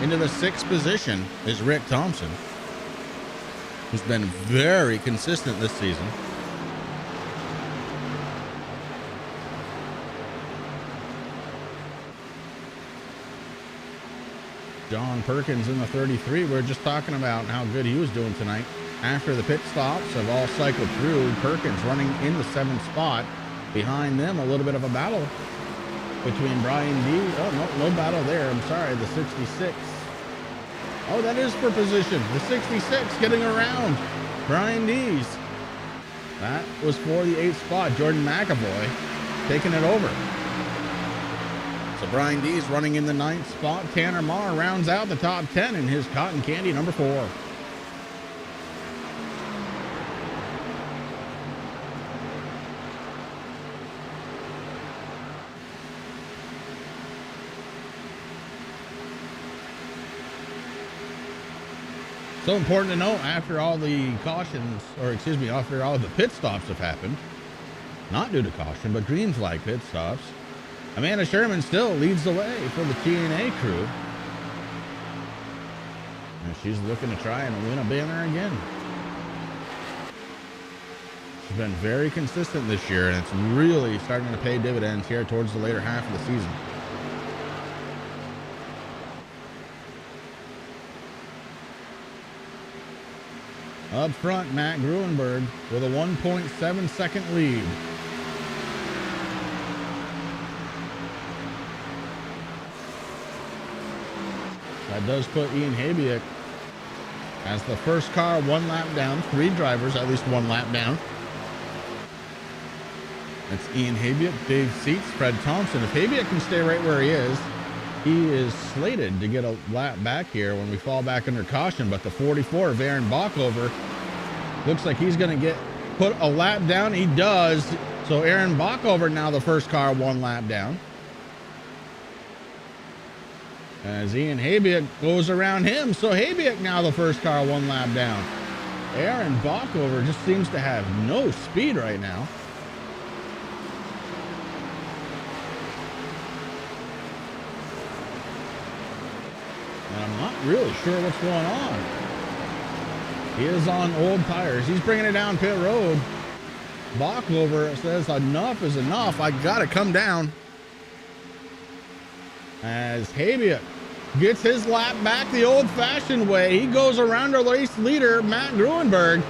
Into the sixth position is Rick Thompson, who's been very consistent this season. John Perkins in the 33. We were just talking about how good he was doing tonight. After the pit stops have all cycled through, Perkins running in the seventh spot. Behind them, a little bit of a battle between Brian D. Oh, no battle there. I'm sorry, the 66. Oh, that is for position. The 66 getting around Brian Dees. That was for the 8th spot. Jordan McAvoy taking it over. So Brian Dees running in the 9th spot. Tanner Marr rounds out the top 10 in his cotton candy number 4. So important to note, after all the cautions, or excuse me, after all the pit stops have happened, not due to caution, but green flag pit stops, Amanda Sherman still leads the way for the TNA crew. And she's looking to try and win a banner again. She's been very consistent this year, and it's really starting to pay dividends here towards the later half of the season. Up front, Matt Gruenberg with a 1.7 second lead. That does put Ian Habiak as the first car one lap down. 3 drivers, at least one lap down. That's Ian Habiak, Dave Seats, Fred Thompson. If Habiak can stay right where he is slated to get a lap back here when we fall back under caution. But the 44 of Aaron Bockover looks like he's going to put a lap down. He does. So Aaron Bockover now the first car one lap down, as Ian Habiak goes around him. So Habiak now the first car one lap down. Aaron Bockover just seems to have no speed right now. And I'm not really sure what's going on. He is on old tires. He's bringing it down pit road. Bockover says enough is enough. I got to come down. As Habiak gets his lap back the old-fashioned way. He goes around our race leader, Matt Gruenberg.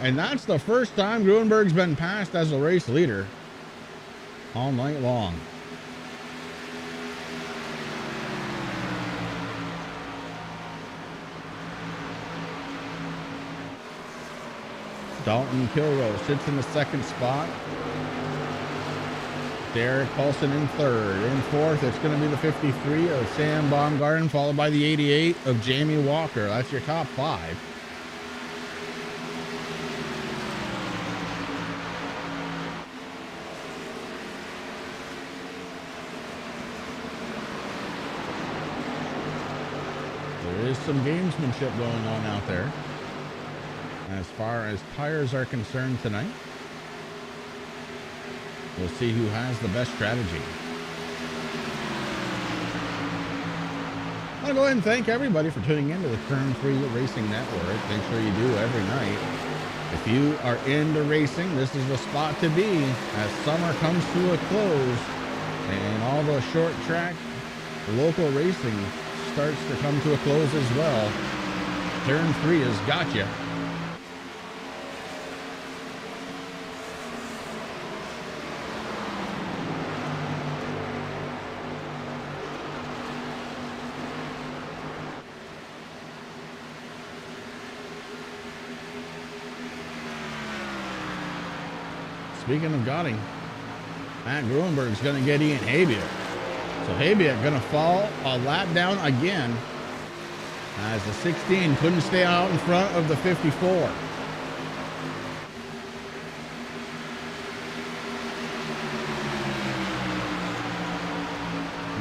And that's the first time Gruenberg's been passed as a race leader. all night long. Dalton Kilroe sits in the second spot. Derek Paulson in third. In fourth, it's going to be the 53 of Sam Baumgarten, followed by the 88 of Jamie Walker. That's your top five. There is some gamesmanship going on out there as far as tires are concerned tonight. We'll see who has the best strategy. I want to go ahead and thank everybody for tuning in to the Turn 3 Racing Network. Make sure you do every night. If you are into racing, this is the spot to be as summer comes to a close and all the short track local racing starts to come to a close as well. Turn 3 has got you. Speaking of Gotting, Matt Gruenberg's going to get Ian Habiak. So Habiak going to fall a lap down again as the 16 couldn't stay out in front of the 54.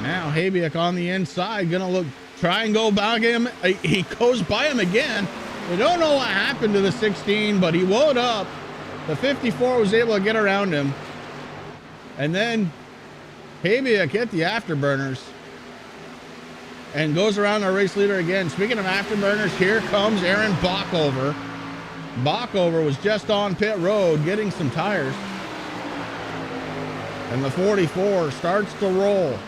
Now Habiak on the inside, going to try and go by him. He goes by him again. We don't know what happened to the 16, but he woke up. The 54 was able to get around him. And then Habiak hit the afterburners and goes around our race leader again. Speaking of afterburners, here comes Aaron Bockover. Bockover was just on pit road getting some tires. And the 44 starts to roll.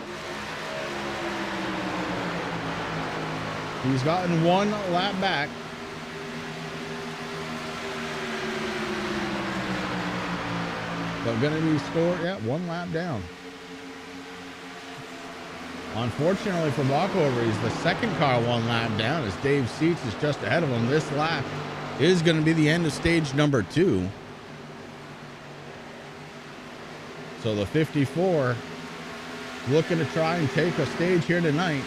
He's gotten one lap back. But going to be scored, one lap down. Unfortunately for Bockover, he's the second car one lap down as Dave Seats is just ahead of him. This lap is going to be the end of stage number 2. So the 54 looking to try and take a stage here tonight.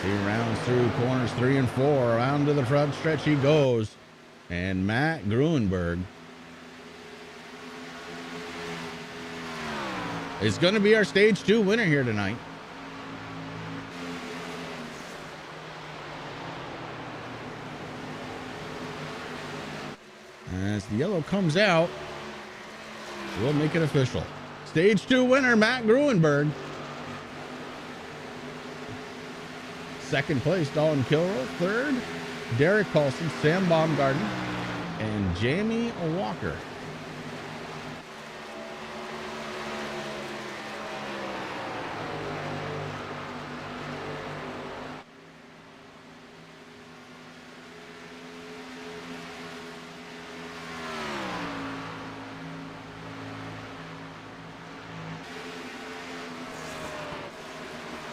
He rounds through corners 3 and 4. Around to the front stretch he goes. And Matt Gruenberg is going to be our stage 2 winner here tonight. As the yellow comes out, we'll make it official. Stage 2 winner, Matt Gruenberg. Second place, Dalton Kilroe. Third, Derek Paulson, Sam Baumgarten, and Jamie Walker.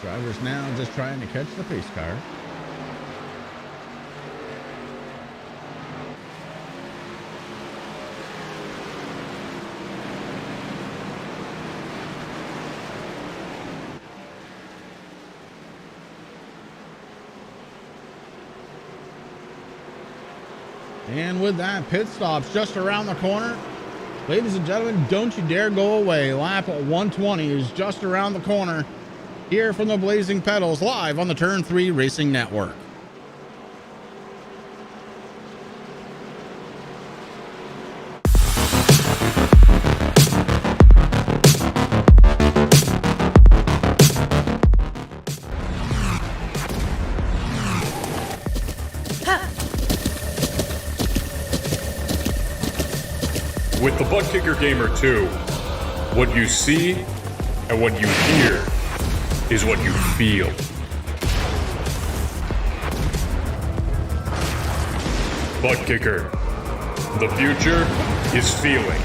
Drivers now just trying to catch the pace car. And with that, pit stops just around the corner. Ladies and gentlemen, don't you dare go away. Lap 120 is just around the corner. Here from the Blazing Pedals, live on the Turn 3 Racing Network.
With the Butt Kicker Gamer 2, what you see and what you hear is what you feel. butt kicker. The future is feeling.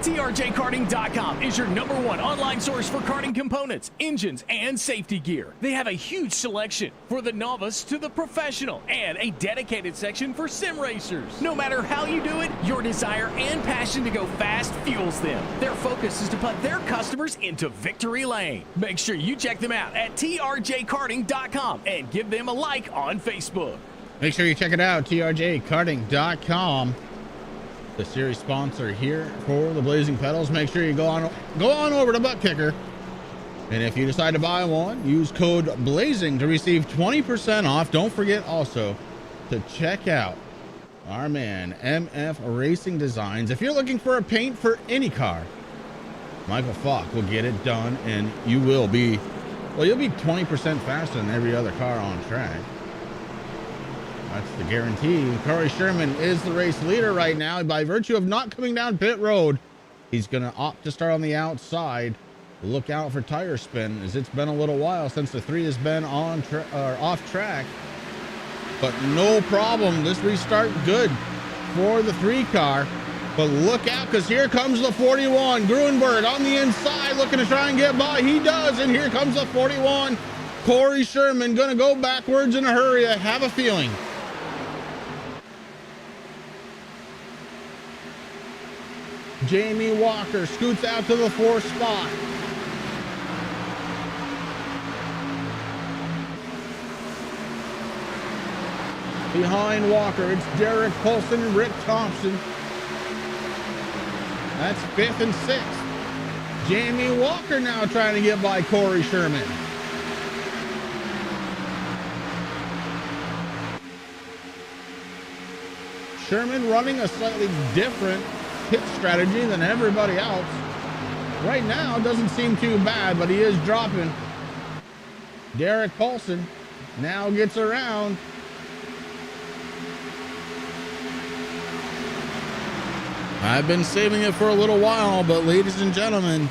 TRJKarting.com is your #1 online source for karting components, engines, and safety gear. They have a huge selection for the novice to the professional and a dedicated section for sim racers. No matter how you do it, your desire and passion to go fast fuels them. Their focus is to put their customers into victory lane. Make sure you check them out at TRJKarting.com and give them a like on Facebook.
Make sure you check it out, TRJKarting.com. The series sponsor here for the Blazing Pedals. Make sure you go on over to Butt Kicker, and if you decide to buy one, use code BLAZING to receive 20% off. Don't forget also to check out our man MF Racing Designs. If you're looking for a paint for any car, Michael Falk will get it done, and you will be, well, you'll be 20% faster than every other car on track. That's the guarantee. Corey Sherman is the race leader right now. By virtue of not coming down pit road, he's going to opt to start on the outside. Look out for tire spin, as it's been a little while since the 3 has been on off track. But no problem. This restart good for the 3 car. But look out, because here comes the 41. Gruenberg on the inside looking to try and get by. He does, and here comes the 41. Corey Sherman going to go backwards in a hurry, I have a feeling. Jamie Walker scoots out to the 4th spot. Behind Walker, it's Derek Polson and Rick Thompson. That's 5th and 6th. Jamie Walker now trying to get by Corey Sherman. Sherman running a slightly different pit strategy than everybody else. Right now, it doesn't seem too bad, but he is dropping. Derek Paulson now gets around. I've been saving it for a little while, but ladies and gentlemen,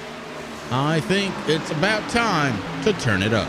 I think it's about time to turn it up.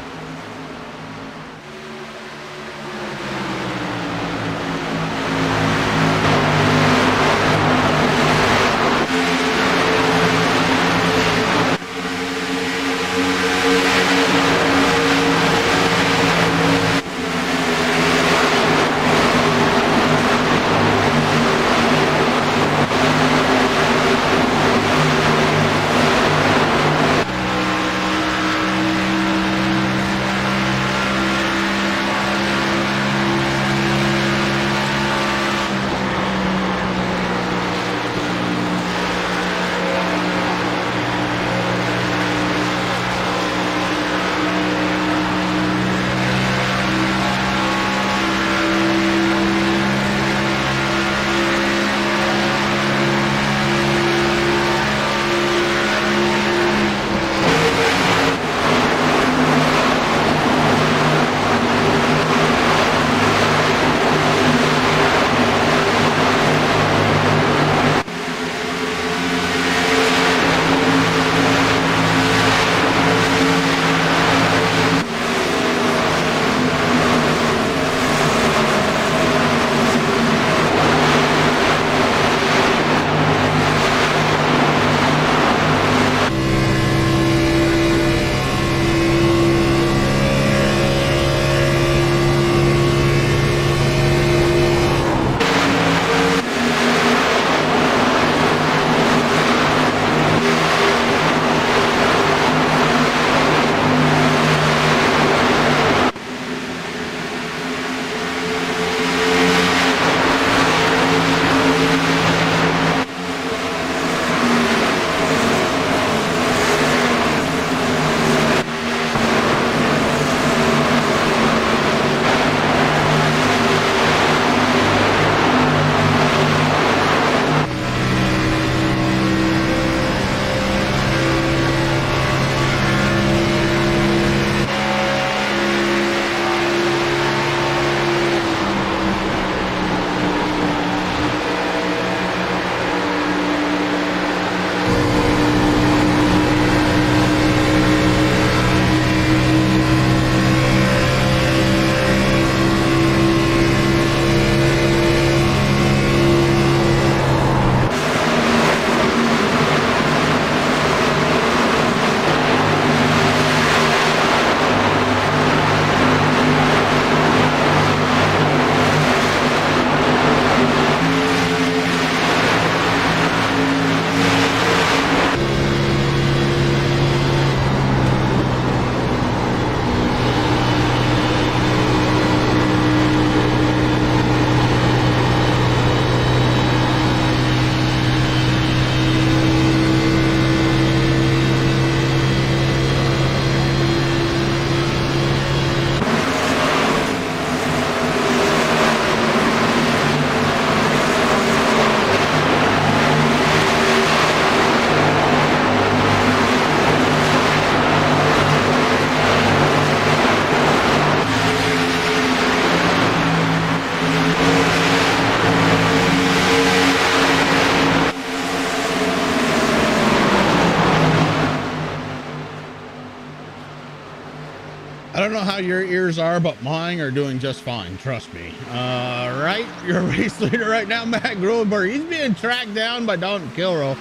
I don't know how your ears are, but mine are doing just fine. Trust me. Right, your race leader right now, Matt Gruenberg. He's being tracked down by Dalton Kilroe.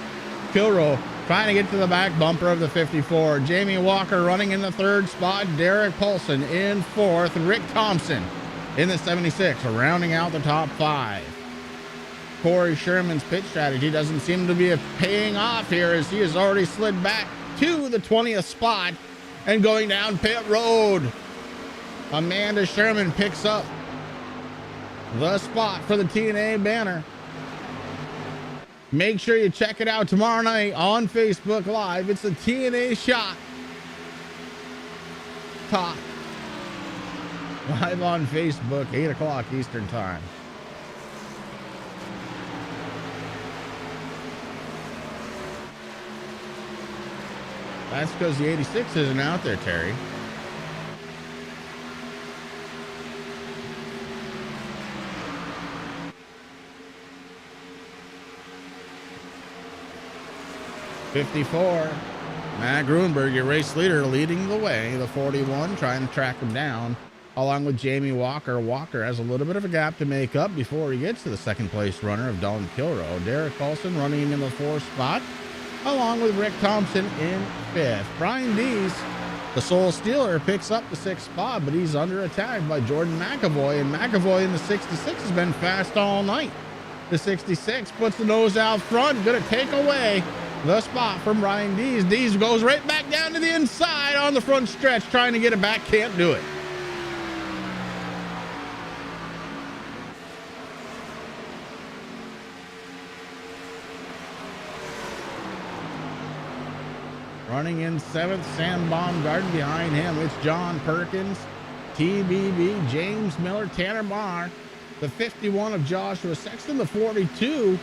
Kilroe trying to get to the back bumper of the 54. Jamie Walker running in the third spot. Derek Paulson in fourth. Rick Thompson in the 76, rounding out the top five. Corey Sherman's pit strategy doesn't seem to be paying off here, as he has already slid back to the 20th spot and going down pit road. Amanda Sherman picks up the spot for the TNA banner. Make sure you check it out tomorrow night on Facebook Live. It's the TNA Shot Talk live on Facebook, 8 o'clock Eastern Time. That's because the 86 isn't out there, Terry. '54. Matt Gruenberg, your race leader, leading the way. The 41 trying to track him down, along with Jamie Walker. Walker has a little bit of a gap to make up before he gets to the second place runner of Dalton Kilroe. Derek Paulson running in the fourth spot, along with Rick Thompson in fifth. Brian Dees, the Soul Stealer, picks up the sixth spot, but he's under attack by Jordan McAvoy, and McAvoy in the 66 has been fast all night. The 66 puts the nose out front, gonna take away the spot from Brian Dees. Dees goes right back down to the inside on the front stretch, trying to get it back, can't do it. Running in seventh, Sam Baumgarten. Behind him, it's John Perkins, TBB, James Miller, Tanner Marr, the 51 of Joshua Sexton, the 42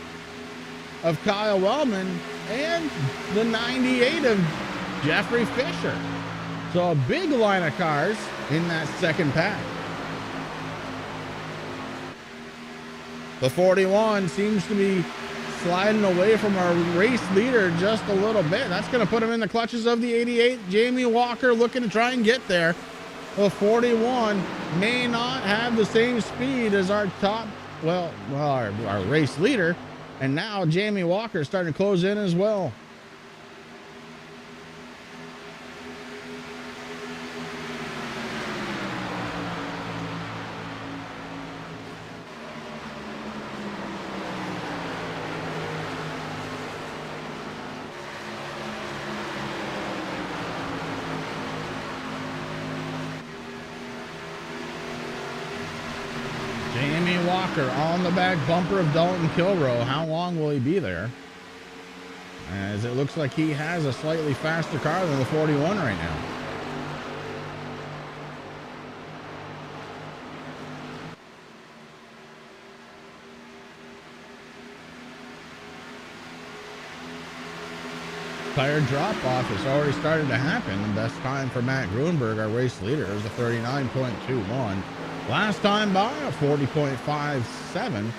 of Kyle Wellman, and the 98 of Jeffrey Fisher. So a big line of cars in that second pack. The 41 seems to be sliding away from our race leader just a little bit. That's going to put him in the clutches of the 88. Jamie Walker looking to try and get there. The 41 may not have the same speed as our top, our race leader. And now Jamie Walker is starting to close in as well. Jamie Walker on the back bumper of Dalton Kilroe. How long will he be there? As it looks like he has a slightly faster car than the 41 right now. Tire drop-off has already started to happen. The best time for Matt Gruenberg, our race leader, is a 39.21. Last time by a 40.57.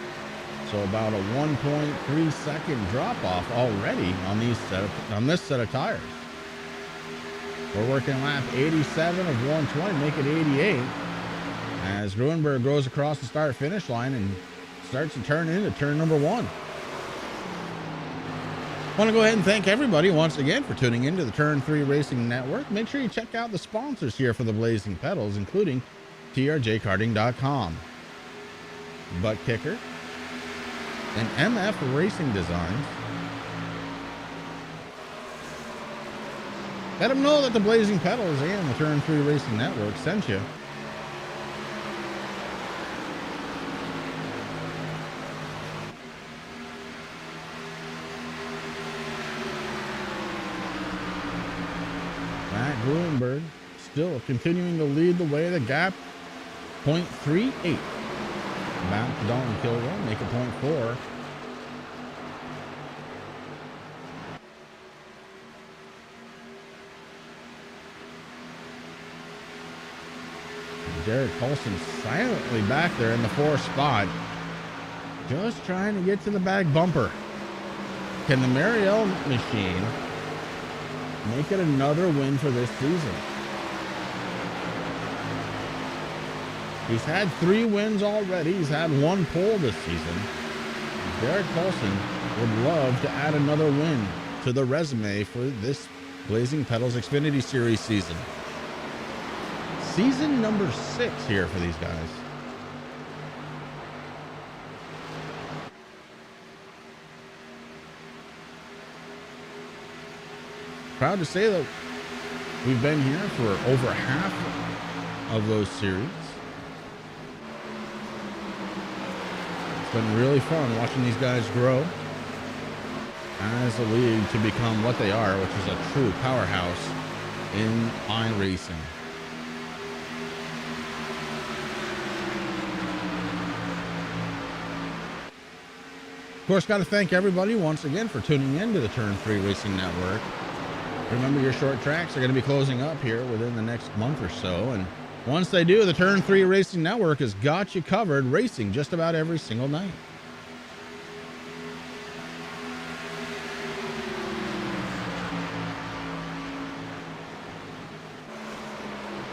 So about a 1.3 second drop-off already on this set of tires. We're working lap 87 of 120, make it 88. As Gruenberg goes across the start-finish line and starts to turn into turn number one. I want to go ahead and thank everybody once again for tuning into the Turn 3 Racing Network. Make sure you check out the sponsors here for the Blazing Pedals, including TRJKarting.com, Butt Kicker, and MF Racing Designs. Let them know that the Blazing Pedals and the Turn 3 Racing Network sent you. Matt Gruenberg still continuing to lead the way. The gap 0.38. Back to Dalton Kilroe, make it 0.4. Derek Paulson silently back there in the fourth spot, just trying to get to the back bumper. Can the Marielle machine make it another win for this season? He's had 3 wins already. He's had 1 pole this season. Derek Paulson would love to add another win to the resume for this Blazing Pedals Xfinity Series season. Season number 6 here for these guys. Proud to say that we've been here for over half of those series. It's been really fun watching these guys grow as a league to become what they are, which is a true powerhouse in iRacing. Of course, got to thank everybody once again for tuning in to the Turn 3 Racing Network. Remember, your short tracks are going to be closing up here within the next month or so, and once they do, the Turn 3 Racing Network has got you covered racing just about every single night.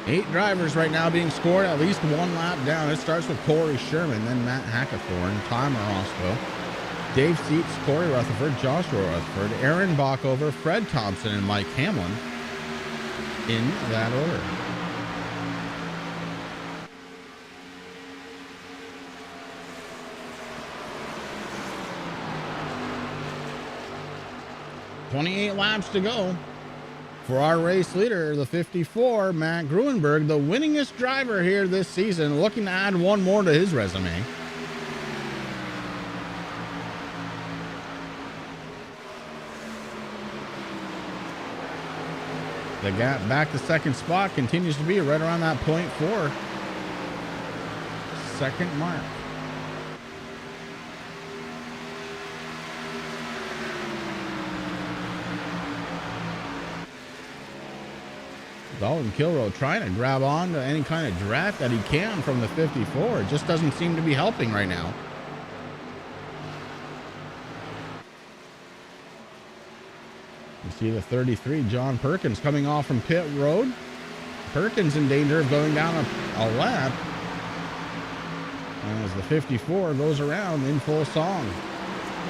Eight drivers right now being scored at least 1 lap down. It starts with Corey Sherman, then Matt Hackathorn, Tom Orozco, Dave Seats, Corey Rutherford, Joshua Rutherford, Aaron Bockover, Fred Thompson, and Mike Hamlin in that order. "28 laps to go for our race leader, the 54, Matt Gruenberg, the winningest driver here this season, looking to add 1 more to his resume. The gap back to second spot continues to be right around that 0.4 second mark. Dalton Kilroe trying to grab on to any kind of draft that he can from the 54. It just doesn't seem to be helping right now. You see the 33, John Perkins, coming off from pit road. Perkins in danger of going down a lap as the 54 goes around in full song.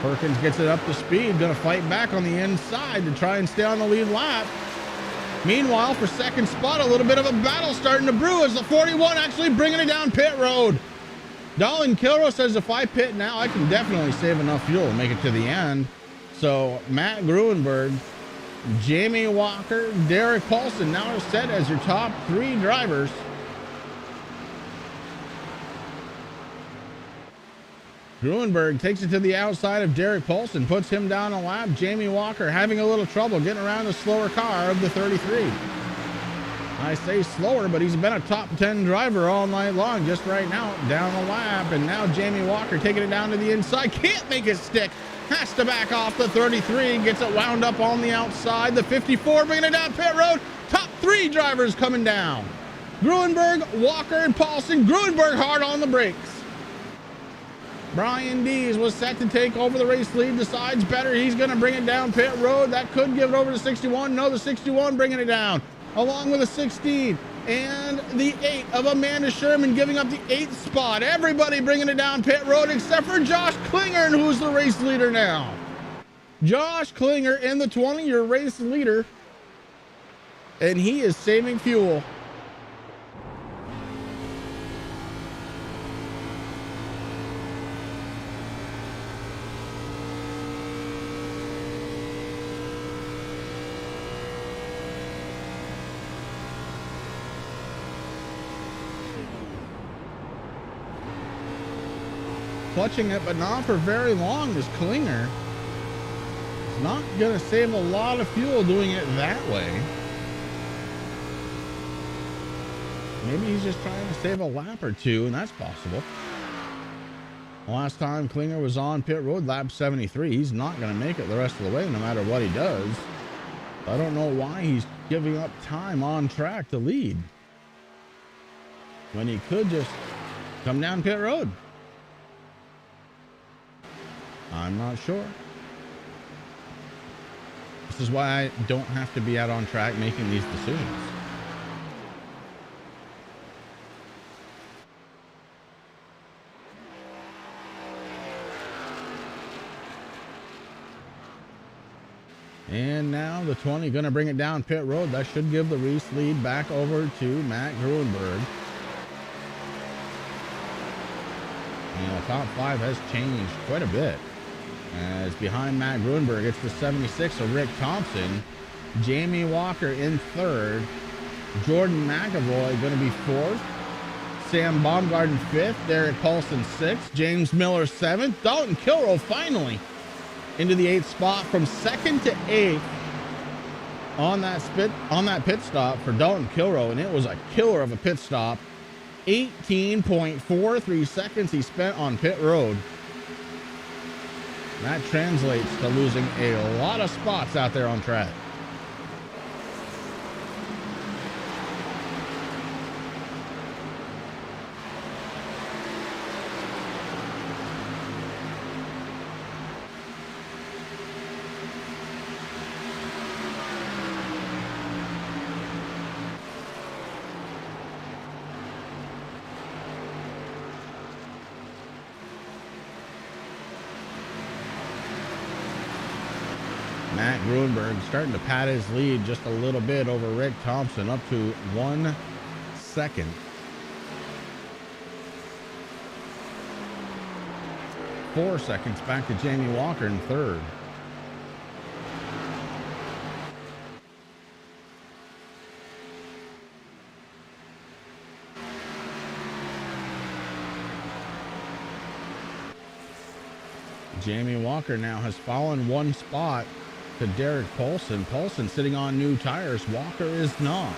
Perkins gets it up to speed, going to fight back on the inside to try and stay on the lead lap. Meanwhile, for second spot, a little bit of a battle starting to brew as the 41 actually bringing it down pit road. Dalton Kilroe says, if I pit now, I can definitely save enough fuel to make it to the end. So Matt Gruenberg, Jamie Walker, Derek Paulson now set as your top 3 drivers. Gruenberg takes it to the outside of Derek Paulson, puts him down a lap. Jamie Walker having a little trouble getting around the slower car of the 33. I say slower, but he's been a top 10 driver all night long. Just right now, down a lap, and now Jamie Walker taking it down to the inside. Can't make it stick. Has to back off the 33. Gets it wound up on the outside. The 54 bringing it down pit road. Top 3 drivers coming down. Gruenberg, Walker, and Paulson. Gruenberg hard on the brakes. Brian Dees was set to take over the race lead. Decides better. He's going to bring it down pit road. That could give it over to 61. No, the 61 bringing it down, along with a 16 and the 8 of Amanda Sherman, giving up the 8th spot. Everybody bringing it down pit road except for Josh Klinger, who's the race leader now. Josh Klinger in the 20, your race leader, and he is saving fuel. Clutching it, but not for very long, is Klinger. He's not going to save a lot of fuel doing it that way. Maybe he's just trying to save a lap or 2, and that's possible. Last time Klinger was on pit road, lap 73. He's not going to make it the rest of the way, no matter what he does. I don't know why he's giving up time on track to lead, when he could just come down pit road. I'm not sure. This is why I don't have to be out on track making these decisions. And now the 20 going to bring it down pit road. That should give the race lead back over to Matt Gruenberg. Top 5 has changed quite a bit. As behind Matt Gruenberg, it's the 76 of Rick Thompson. Jamie Walker in 3rd. Jordan McAvoy going to be 4th. Sam Baumgarten 5th. Derek Paulson 6th. James Miller 7th. Dalton Kilrow finally into the 8th spot from 2nd to 8th on that pit stop for Dalton Kilrow, and it was a killer of a pit stop. 18.43 seconds he spent on pit road. That translates to losing a lot of spots out there on track. Matt Gruenberg starting to pad his lead just a little bit over Rick Thompson, up to 1 second. Four seconds back to Jamie Walker in 3rd. Jamie Walker now has fallen 1 spot to Derek Paulson. Paulson sitting on new tires. Walker is not.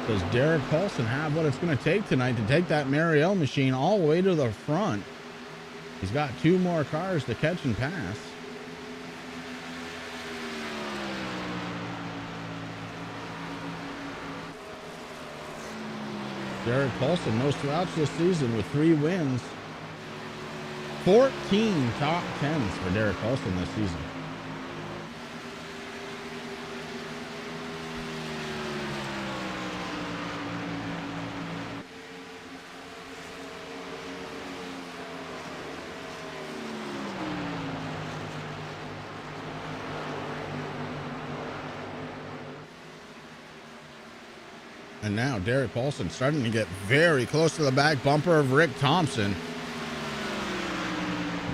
Does Derek Paulson have what it's going to take tonight to take that Marielle machine all the way to the front? He's got 2 more cars to catch and pass. Derek Paulson, no slouch this season with 3 wins. 14 top 10s for Derek Paulson this season. And now Derek Paulson starting to get very close to the back bumper of Rick Thompson.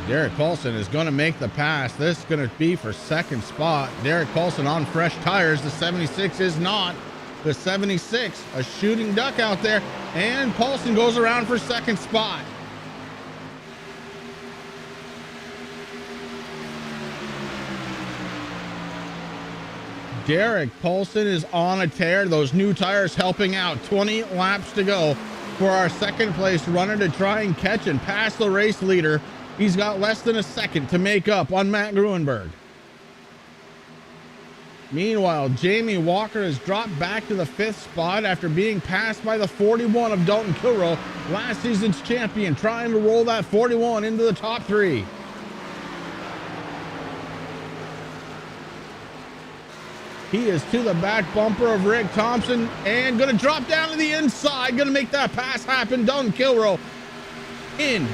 Derek Paulson is going to make the pass. This is going to be for 2nd spot. Derek Paulson on fresh tires. The 76 is not. The 76, a shooting duck out there. And Paulson goes around for 2nd spot. Derek Paulson is on a tear. Those new tires helping out. 20 laps to go for our 2nd place runner to try and catch and pass the race leader. He's got less than a second to make up on Matt Gruenberg. Meanwhile, Jamie Walker has dropped back to the 5th spot after being passed by the 41 of Dalton Kilrow, last season's champion, trying to roll that 41 into the top 3. He is to the back bumper of Rick Thompson and going to drop down to the inside, going to make that pass happen. Dalton Kilrow in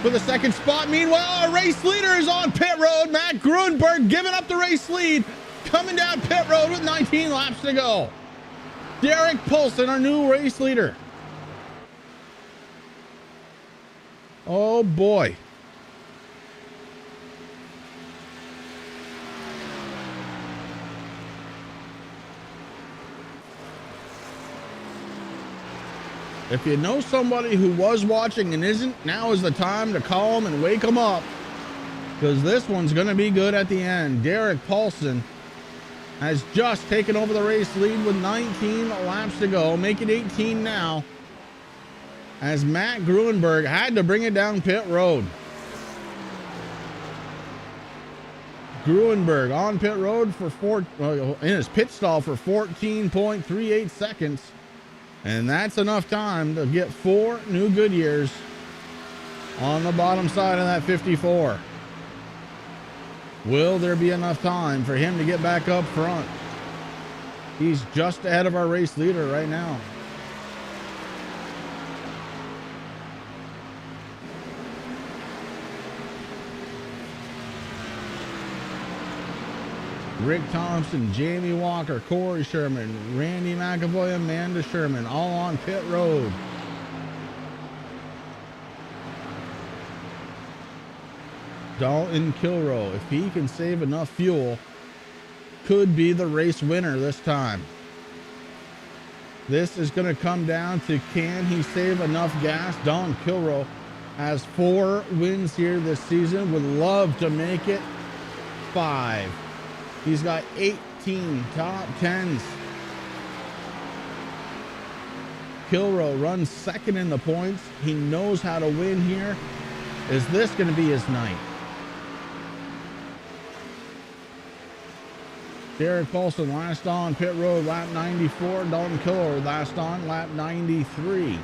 for the 2nd spot. Meanwhile, our race leader is on pit road. Matt Gruenberg giving up the race lead, coming down pit road with 19 laps to go. Derek Paulson, our new race leader. Oh boy. If you know somebody who was watching and isn't, now is the time to call them and wake them up, because this one's going to be good at the end. Derek Paulson has just taken over the race lead with 19 laps to go. Make it 18 now, as Matt Gruenberg had to bring it down pit road. Gruenberg on pit road for in his pit stall for 14.38 seconds. And that's enough time to get 4 new Goodyears on the bottom side of that 54. Will there be enough time for him to get back up front? He's just ahead of our race leader right now. Rick Thompson, Jamie Walker, Corey Sherman, Randy McAvoy, Amanda Sherman, all on pit road. Dalton Kilroe, if he can save enough fuel, could be the race winner this time. This is going to come down to, can he save enough gas? Dalton Kilroe has 4 wins here this season, would love to make it 5. He's got 18 top 10s. Kilroe runs second in the points. He knows how to win here. Is this going to be his night? Derek Paulson last on pit road, lap 94. Dalton Kilroe last on lap 93.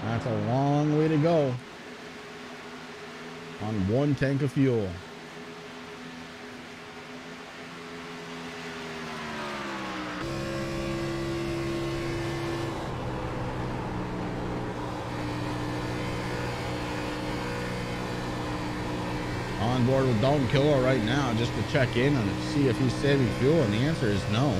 That's a long way to go on 1 tank of fuel. On board with Dalton Kilroe right now just to check in and see if he's saving fuel, and the answer is no.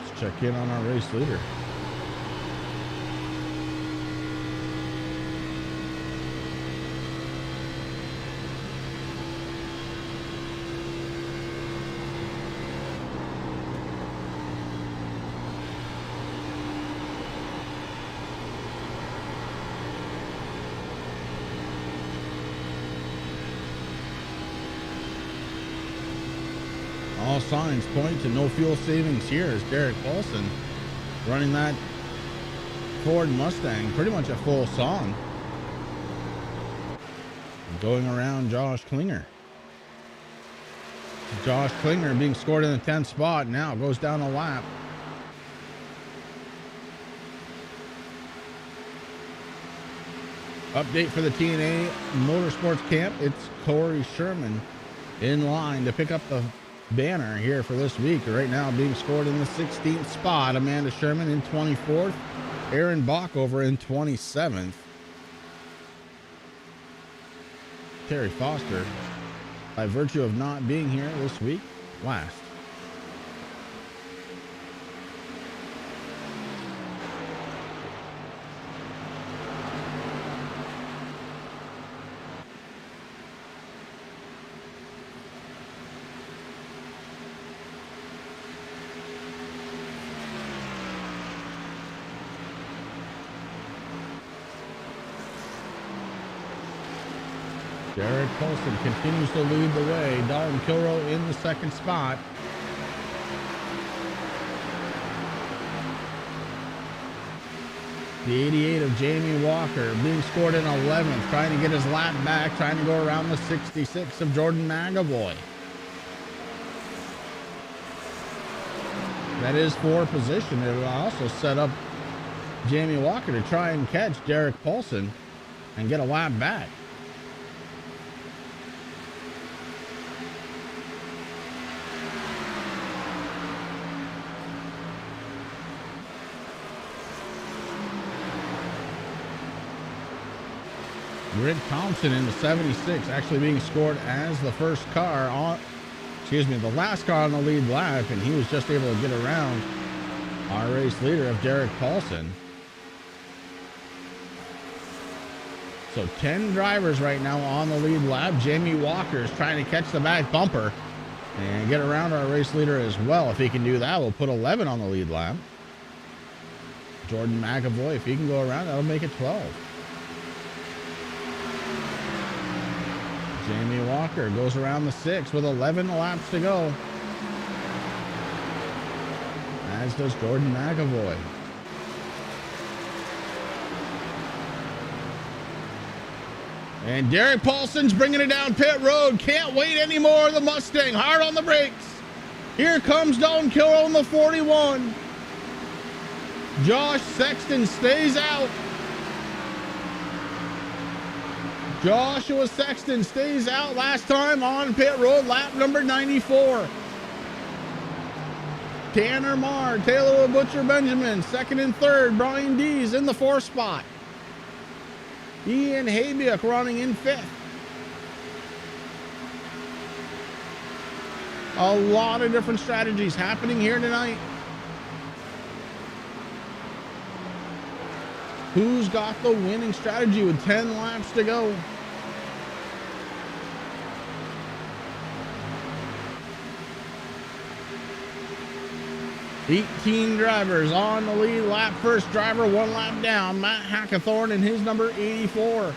Let's check in on our race leader. All signs point to no fuel savings here as Derek Paulson running that Ford Mustang pretty much a full song. Going around Josh Klinger. Josh Klinger being scored in the 10th spot now goes down a lap. Update for the TNA Motorsports Camp. It's Corey Sherman in line to pick up the banner here for this week. Right now being scored in the 16th spot. Amanda Sherman in 24th. Aaron Bockover in 27th. Terry Foster, by virtue of not being here this week, last. Derek Paulson continues to lead the way. Dalton Kilroe in the 2nd spot. The 88 of Jamie Walker being scored in 11th, trying to get his lap back, trying to go around the 66 of Jordan McAvoy. That is for position. It will also set up Jamie Walker to try and catch Derek Paulson and get a lap back. Rick Thompson in the 76 actually being scored as the first car on, the last car on the lead lap, and he was just able to get around our race leader of Derek Paulson. So 10 drivers right now on the lead lap. Jamie Walker is trying to catch the back bumper and get around our race leader as well. If he can do that, we'll put 11 on the lead lap. Jordan McAvoy, if he can go around, that'll make it 12. Jamie Walker goes around the 6 with 11 laps to go. As does Jordan McAvoy. And Derek Paulson's bringing it down pit road. Can't wait anymore. The Mustang hard on the brakes. Here comes Dalton Kilroe in the 41. Josh Sexton stays out. Joshua Sexton stays out last time on pit road, lap number 94. Tanner Marr, Taylor Butcher Benjamin, second and third. Brian Dees in the fourth spot. Ian Habiak running in fifth. A lot of different strategies happening here tonight. Who's got the winning strategy with 10 laps to go? $18 drivers on the lead. Lap first driver, 1 lap down. Matt Hackathorn and his number 84.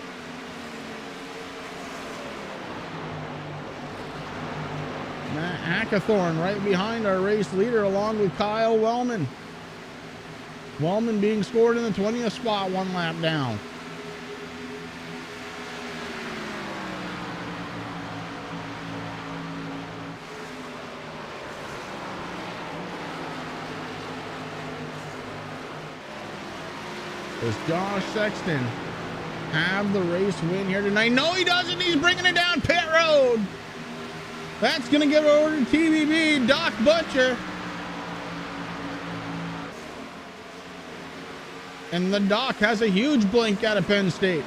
Matt Hackathorn right behind our race leader along with Kyle Wellman. Wellman being scored in the 20th spot, 1 lap down. Does Josh Sexton have the race win here tonight? No, he doesn't. He's bringing it down pit road. That's going to give it over to TBB, Doc Butcher. And the Doc has a huge blink out of Penn State.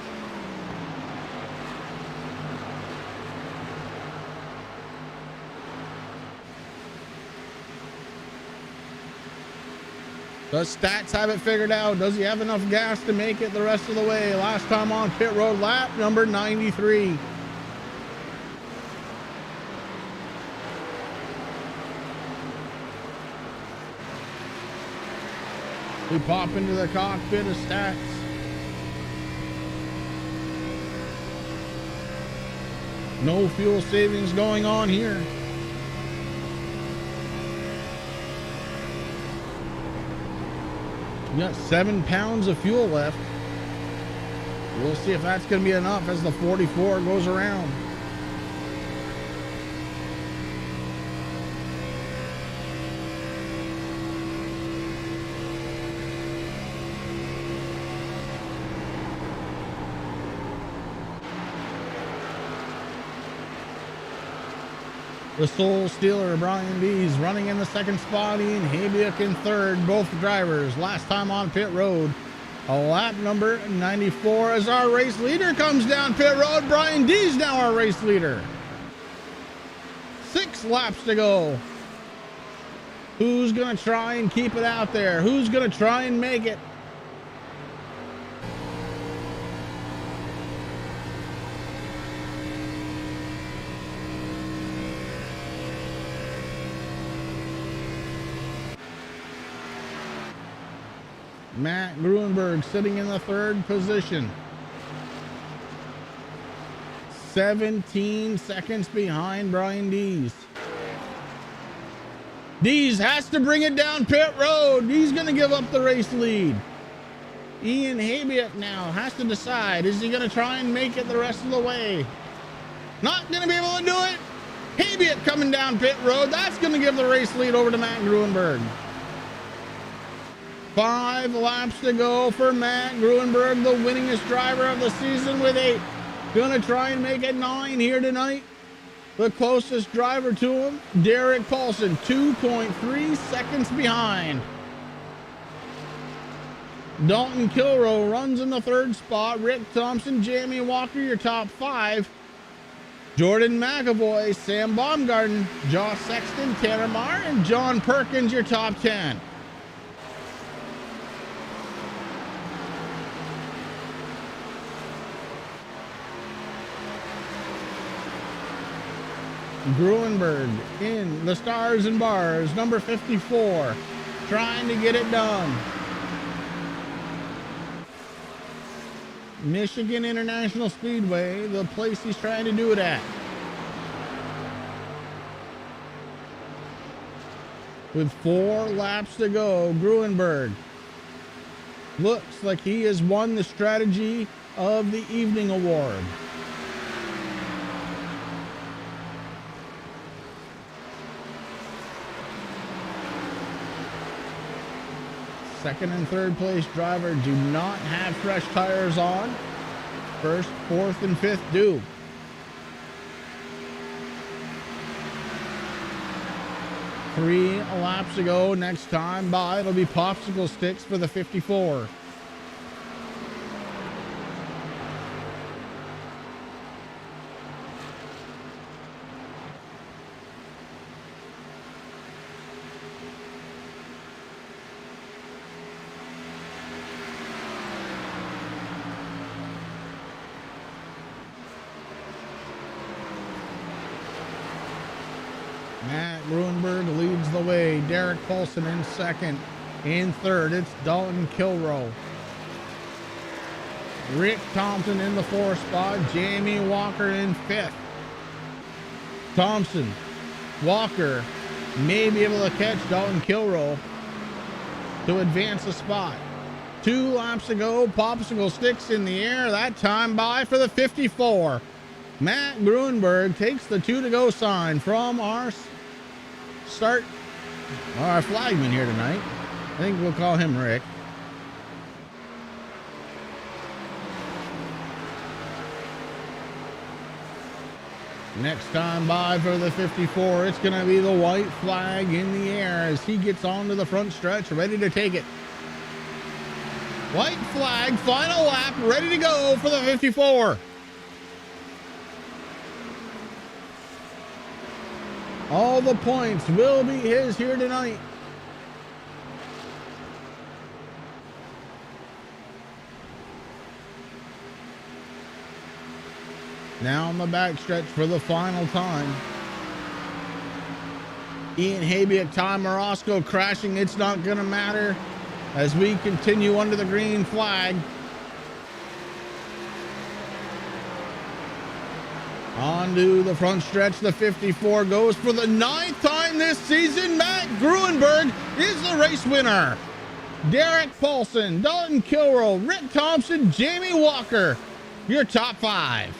The stats have it figured out. Does he have enough gas to make it the rest of the way? Last time on pit road, lap number 93. We pop into the cockpit of stats. No fuel savings going on here. We got 7 pounds of fuel left. We'll see if that's going to be enough as the 44 goes around. The Soul Stealer, Brian Dees, running in the second spot. Ian Habiak in third, both drivers. Last time on pit road, a lap number 94 as our race leader comes down pit road. Brian Dees now our race leader. 6 laps to go. Who's going to try and keep it out there? Who's going to try and make it? Matt Gruenberg sitting in the third position. 17 seconds behind Brian Dees. Dees has to bring it down pit road. He's going to give up the race lead. Ian Habiak now has to decide, is he going to try and make it the rest of the way? Not going to be able to do it. Habiak coming down pit road. That's going to give the race lead over to Matt Gruenberg. 5 laps to go for Matt Gruenberg, the winningest driver of the season with 8. Gonna try and make it 9 here tonight. The closest driver to him, Derek Paulson, 2.3 seconds behind. Dalton Kilroe runs in the third spot. Rick Thompson, Jamie Walker, your top 5. Jordan McAvoy, Sam Baumgarten, Josh Sexton, Tanner Marr, and John Perkins, your top 10. Gruenberg in the Stars and Bars, number 54, trying to get it done. Michigan International Speedway, the place he's trying to do it at. With 4 laps to go, Gruenberg looks like he has won the Strategy of the Evening award. Second and third place driver do not have fresh tires on. First, fourth, and fifth do. 3 laps to go. Next time by, it'll be popsicle sticks for the 54. Matt Gruenberg leads the way. Derek Paulson in second. In third, it's Dalton Kilrow. Rick Thompson in the fourth spot. Jamie Walker in fifth. Thompson, Walker may be able to catch Dalton Kilrow to advance a spot. 2 laps to go. Popsicle sticks in the air. That time by for the 54. Matt Gruenberg takes the 2 to go sign from our flagman here tonight. I think we'll call him Rick. Next time by for the 54, it's going to be the white flag in the air as he gets onto the front stretch, ready to take it. White flag, final lap, ready to go for the 54. All the points will be his here tonight. Now on the backstretch for the final time. Ian Habiak, Tom Morosco crashing. It's not going to matter as we continue under the green flag. On to the front stretch, the 54 goes for the 9th time this season. Matt Gruenberg is the race winner. Derek Paulson, Dalton Kilrow, Rick Thompson, Jamie Walker, your top 5.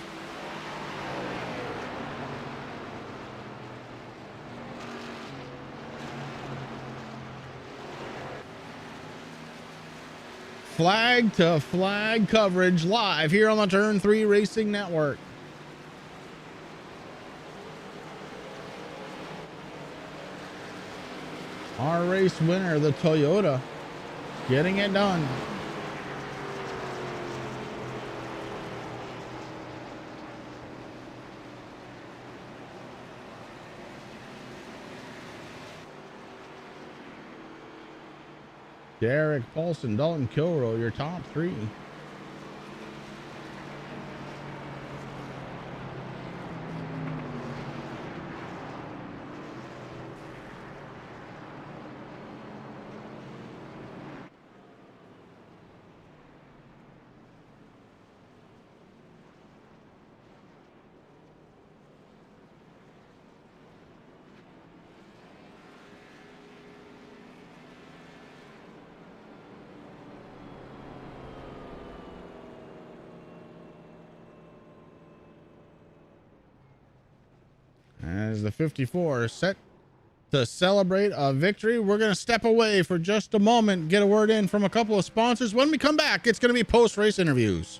Flag to flag coverage live here on the Turn 3 Racing Network. Our race winner, the Toyota, getting it done. Derek Paulson, Dalton Kilrow, your top 3. As the 54 is set to celebrate a victory, we're going to step away for just a moment, get a word in from a couple of sponsors. When we come back, it's going to be post-race interviews.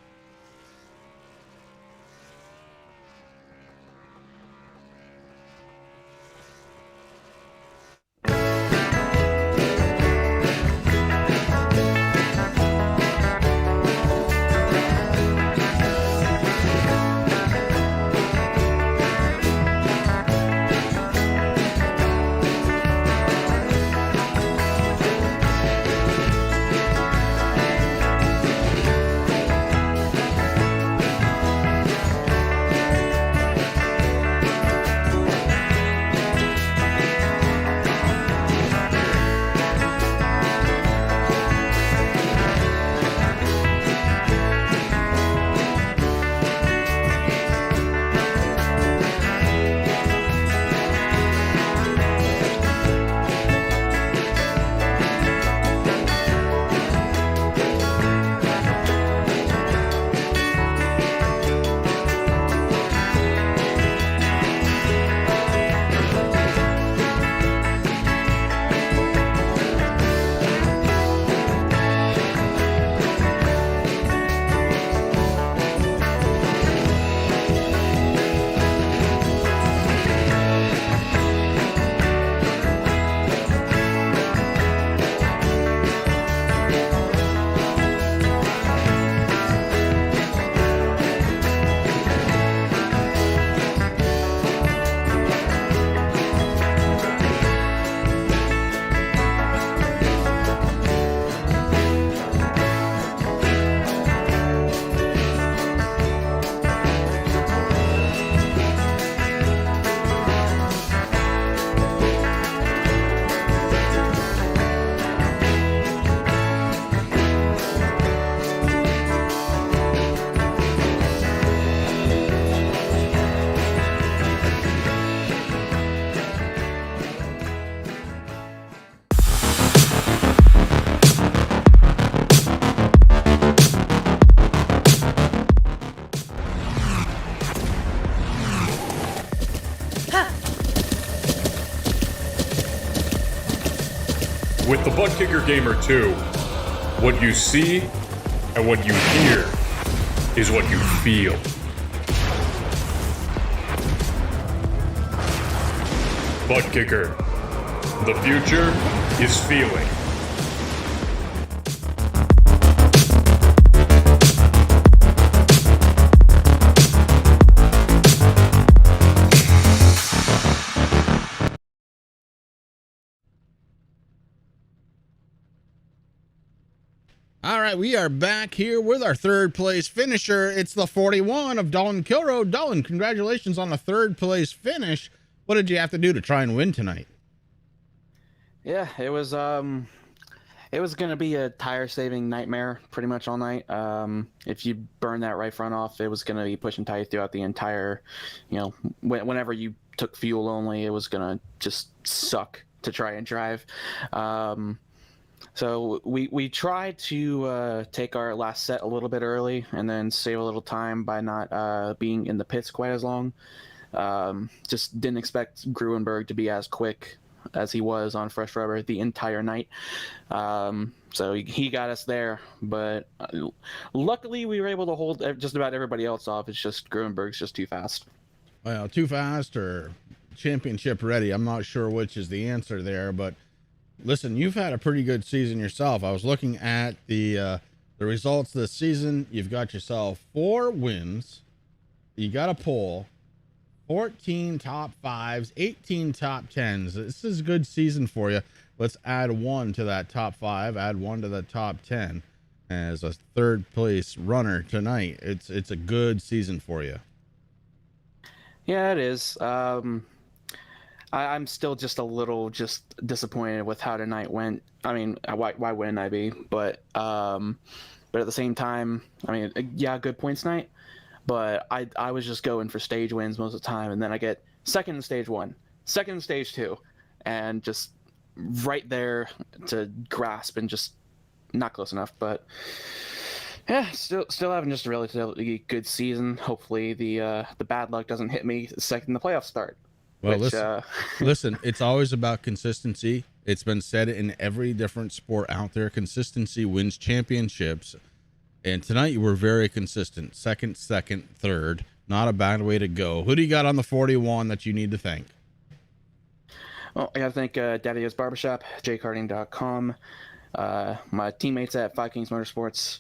Butt Kicker Gamer 2. What you see and what you hear is what you feel. Butt Kicker. The future is feeling.
All right, we are back here with our third place finisher. It's the 41 of Dalton Kilroe. Dalton, congratulations on the third place finish. What did you have to do to try and win tonight?
Yeah, it was gonna be a tire saving nightmare pretty much all night. If you burn that right front off, it was gonna be pushing tight throughout the entire, whenever you took fuel only, it was gonna just suck to try and drive. So we tried to take our last set a little bit early and then save a little time by not being in the pits quite as long. Just didn't expect Gruenberg to be as quick as he was on fresh rubber the entire night. So he got us there, but luckily we were able to hold just about everybody else off. It's just Gruenberg's just too fast.
Well, too fast or championship ready. I'm not sure which is the answer there, but listen, you've had a pretty good season yourself. I was looking at the results this season. You've got yourself 4 wins. You got a pole, 14 top 5s, 18 top 10s. This is a good season for you. Let's add 1 to that top 5, add 1 to the top 10 as a third place runner tonight. It's a good season for you.
Yeah, it is. I'm still just a little disappointed with how tonight went. I mean, why wouldn't I be? But at the same time, I mean, yeah, good points night. But I was just going for stage wins most of the time, and then I get second in stage 1, second in stage 2, and just right there to grasp and just not close enough. But yeah, still having just a relatively good season. Hopefully the bad luck doesn't hit me the second the playoffs start.
Well, listen, it's always about consistency. It's been said in every different sport out there. Consistency wins championships. And tonight you were very consistent. Second, third. Not a bad way to go. Who do you got on the 41 that you need to thank?
Well, I got to thank Daddy's Barbershop, jkarting.com, my teammates at Five Kings Motorsports,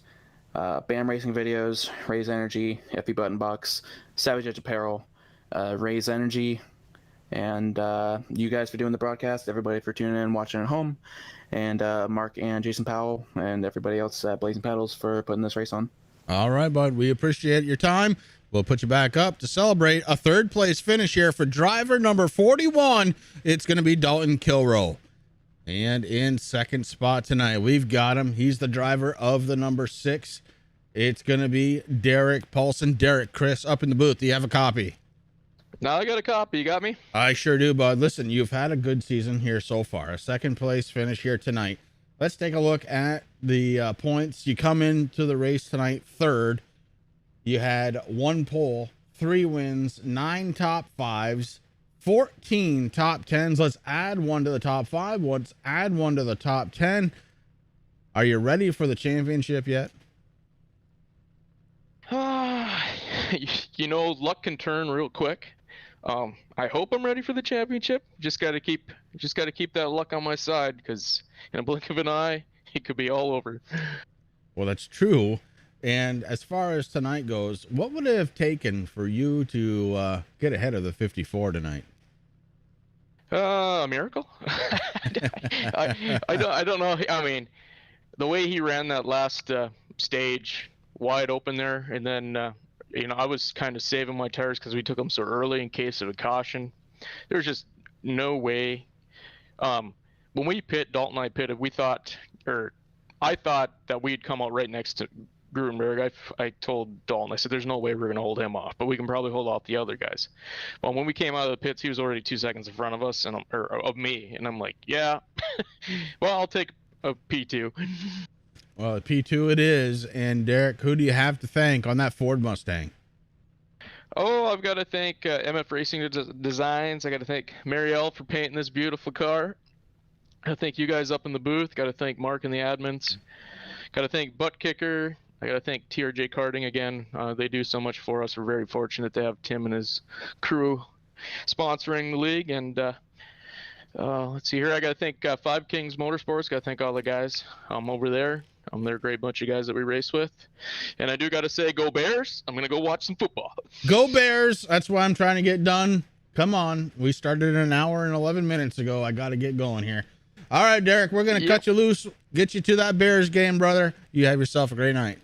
BAM Racing Videos, Raise Energy, FB Button Box, Savage Edge Apparel, Raise Energy, and you guys for doing the broadcast, everybody for tuning in, watching at home, and Mark and Jason Powell, and everybody else at Blazing Pedals for putting this race on.
All right, bud. We appreciate your time. We'll put you back up to celebrate a third place finish here for driver number 41. It's going to be Dalton Kilroe. And in second spot tonight, we've got him. He's the driver of the number 6. It's going to be Derek Paulson. Derek, Chris, up in the booth. Do you have a copy?
Now I got a copy. You got me?
I sure do, bud. Listen, you've had a good season here so far. A second place finish here tonight. Let's take a look at the points. You come into the race tonight third. You had 1 pole, 3 wins, 9 top 5s, 14 top 10s. Let's add 1 to the top 5. Let's add 1 to the top 10. Are you ready for the championship yet?
Luck can turn real quick. I hope I'm ready for the championship. Just got to keep that luck on my side, because in a blink of an eye, it could be all over.
Well, that's true. And as far as tonight goes, what would it have taken for you to get ahead of the 54 tonight?
A miracle? I don't know. I mean, the way he ran that last stage wide open there, and then I was kind of saving my tires because we took them so early in case of a caution. There's just no way. When we Dalton and I pitted, I thought that we'd come out right next to Gruenberg. I told Dalton, I said, there's no way we're going to hold him off, but we can probably hold off the other guys. Well, when we came out of the pits, he was already 2 seconds in front of us, or of me, and I'm like, yeah, well, I'll take a P2.
Well, P2 it is. And Derek, who do you have to thank on that Ford Mustang?
Oh, I've got to thank MF Racing Designs. I got to thank Marielle for painting this beautiful car. I thank you guys up in the booth. Got to thank Mark and the admins. Got to thank Butt Kicker. I got to thank TRJ Karting again. They do so much for us. We're very fortunate to have Tim and his crew sponsoring the league. And let's see here. I got to thank Five Kings Motorsports. Got to thank all the guys over there. They're a great bunch of guys that we race with. And I do got to say, go Bears. I'm going to go watch some football.
Go Bears. That's why I'm trying to get done. Come on. We started an hour and 11 minutes ago. I got to get going here. All right, Derek, we're going to cut you loose, get you to that Bears game, brother. You have yourself a great night.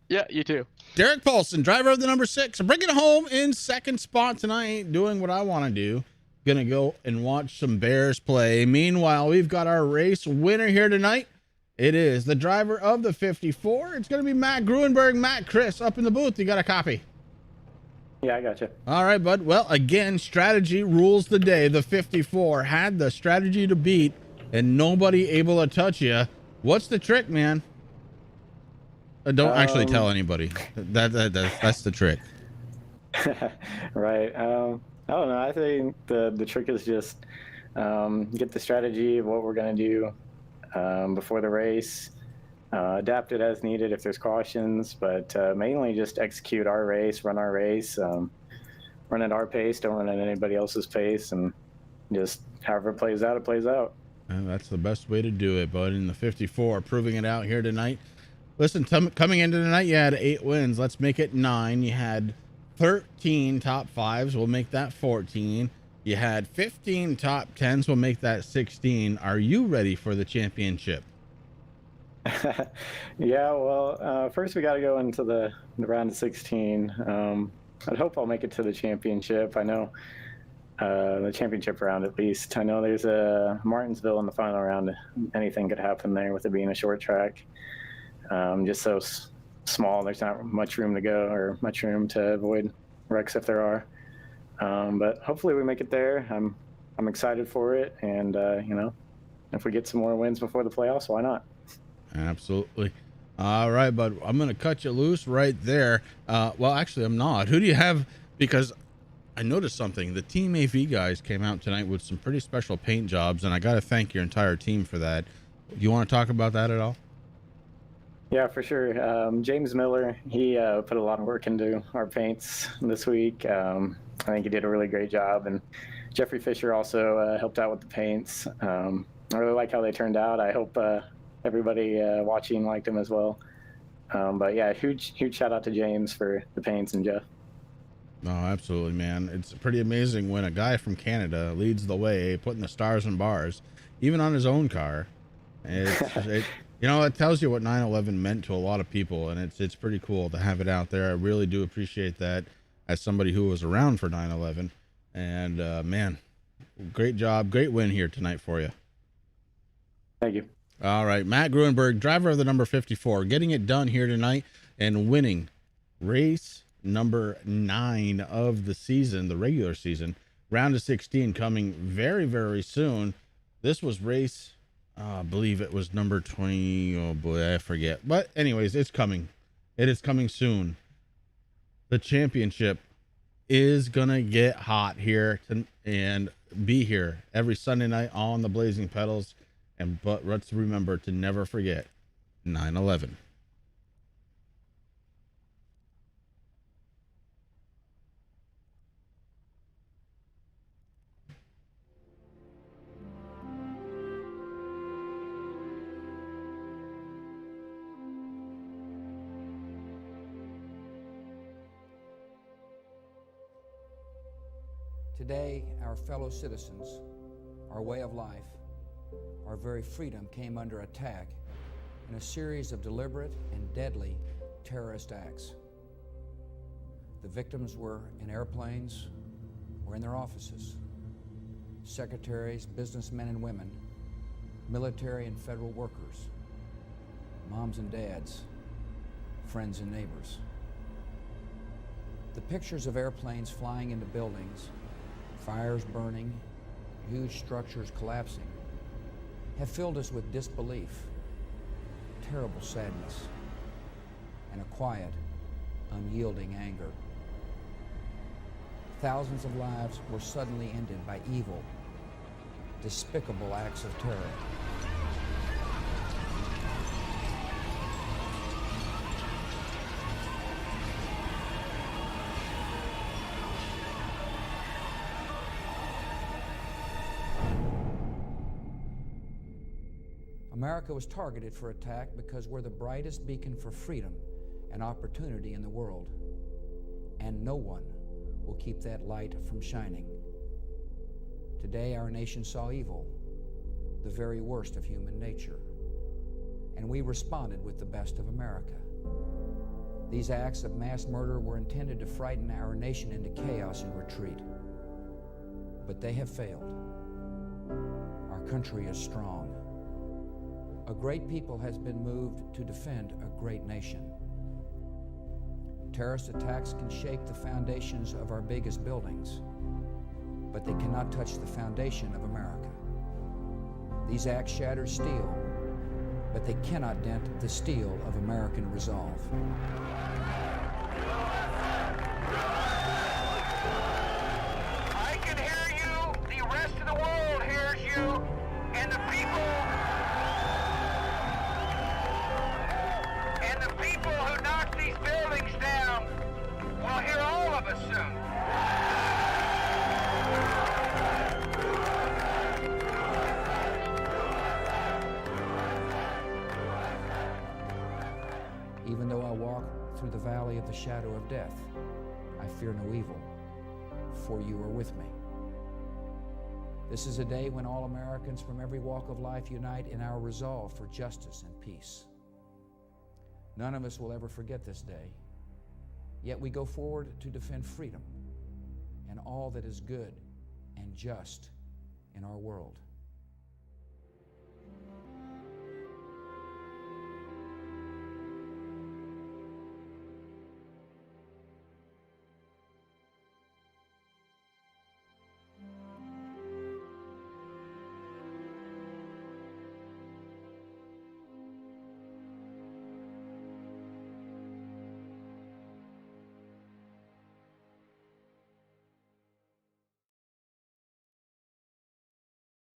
Yeah, you too.
Derek Paulson, driver of the number 6, bringing it home in second spot tonight, doing what I want to do. Gonna go and watch some Bears play. Meanwhile, we've got our race winner here tonight. It is the driver of the 54. It's gonna be Matt Gruenberg. Matt, Chris, up in the booth. You got a copy?
Yeah, I got you.
All right, bud. Well, again, strategy rules the day. The 54 had the strategy to beat, and nobody able to touch you. What's the trick, man? Don't actually tell anybody. That's the trick.
Right. I don't know. I think the trick is just get the strategy of what we're going to do before the race, adapt it as needed if there's cautions, but mainly just execute our race, run our race, run at our pace, don't run at anybody else's pace, and just however it plays out, it plays out.
And that's the best way to do it, bud. In the 54, proving it out here tonight. Listen, coming into tonight, you had 8 wins. Let's make it 9. You had 13 top 5s. We'll make that 14. You had 15 top 10s. We'll make that 16. Are you ready for the championship?
Yeah, well, first we got to go into the round of 16. I'd hope I'll make it to the championship. I know the championship round, at least. I know there's a Martinsville in the final round. Anything could happen there with it being a short track. Just so small, there's not much room to go or much room to avoid wrecks if there are. But hopefully we make it there. I'm excited for it, and you know, if we get some more wins before the playoffs, why not?
Absolutely. All right, bud. I'm gonna cut you loose right there. Well, actually, I'm not. Who do you have? Because I noticed something. The Team AV guys came out tonight with some pretty special paint jobs, and I got to thank your entire team for that. You want to talk about that at all?
Yeah, for sure. James Miller, he put a lot of work into our paints this week. I think he did a really great job. And Jeffrey Fisher also helped out with the paints. I really like how they turned out. I hope everybody watching liked them as well. But yeah, huge shout out to James for the paints and Jeff.
No, absolutely, man. It's pretty amazing when a guy from Canada leads the way, putting the stars and bars, even on his own car. You know, it tells you what 9/11 meant to a lot of people, and it's pretty cool to have it out there. I really do appreciate that as somebody who was around for 9/11. And man, great job, great win here tonight for you.
Thank you.
All right, Matt Gruenberg, driver of the number 54, getting it done here tonight and winning race number 9 of the season, the regular season. Round of 16 coming very, very soon. This was race, I believe it was number 20. Oh boy, I forget. But anyways, it's coming. It is coming soon. The championship is gonna get hot here and be here every Sunday night on the Blazing Pedals. But let's remember to never forget 9/11.
Today, our fellow citizens, our way of life, our very freedom came under attack in a series of deliberate and deadly terrorist acts. The victims were in airplanes or in their offices. Secretaries, businessmen and women, military and federal workers, moms and dads, friends and neighbors. The pictures of airplanes flying into buildings, fires burning, huge structures collapsing, have filled us with disbelief, terrible sadness, and a quiet, unyielding anger. Thousands of lives were suddenly ended by evil, despicable acts of terror. America was targeted for attack because we're the brightest beacon for freedom and opportunity in the world, and no one will keep that light from shining. Today, our nation saw evil, the very worst of human nature, and we responded with the best of America. These acts of mass murder were intended to frighten our nation into chaos and retreat, but they have failed. Our country is strong. A great people has been moved to defend a great nation. Terrorist attacks can shake the foundations of our biggest buildings, but they cannot touch the foundation of America. These acts shatter steel, but they cannot dent the steel of American resolve.
I can hear you, the rest of the world hears you, and the people who knock these buildings down will hear all of us soon.
Even though I walk through the valley of the shadow of death, I fear no evil, for you are with me. This is a day when all Americans from every walk of life unite in our resolve for justice and peace. None of us will ever forget this day, yet we go forward to defend freedom and all that is good and just in our world.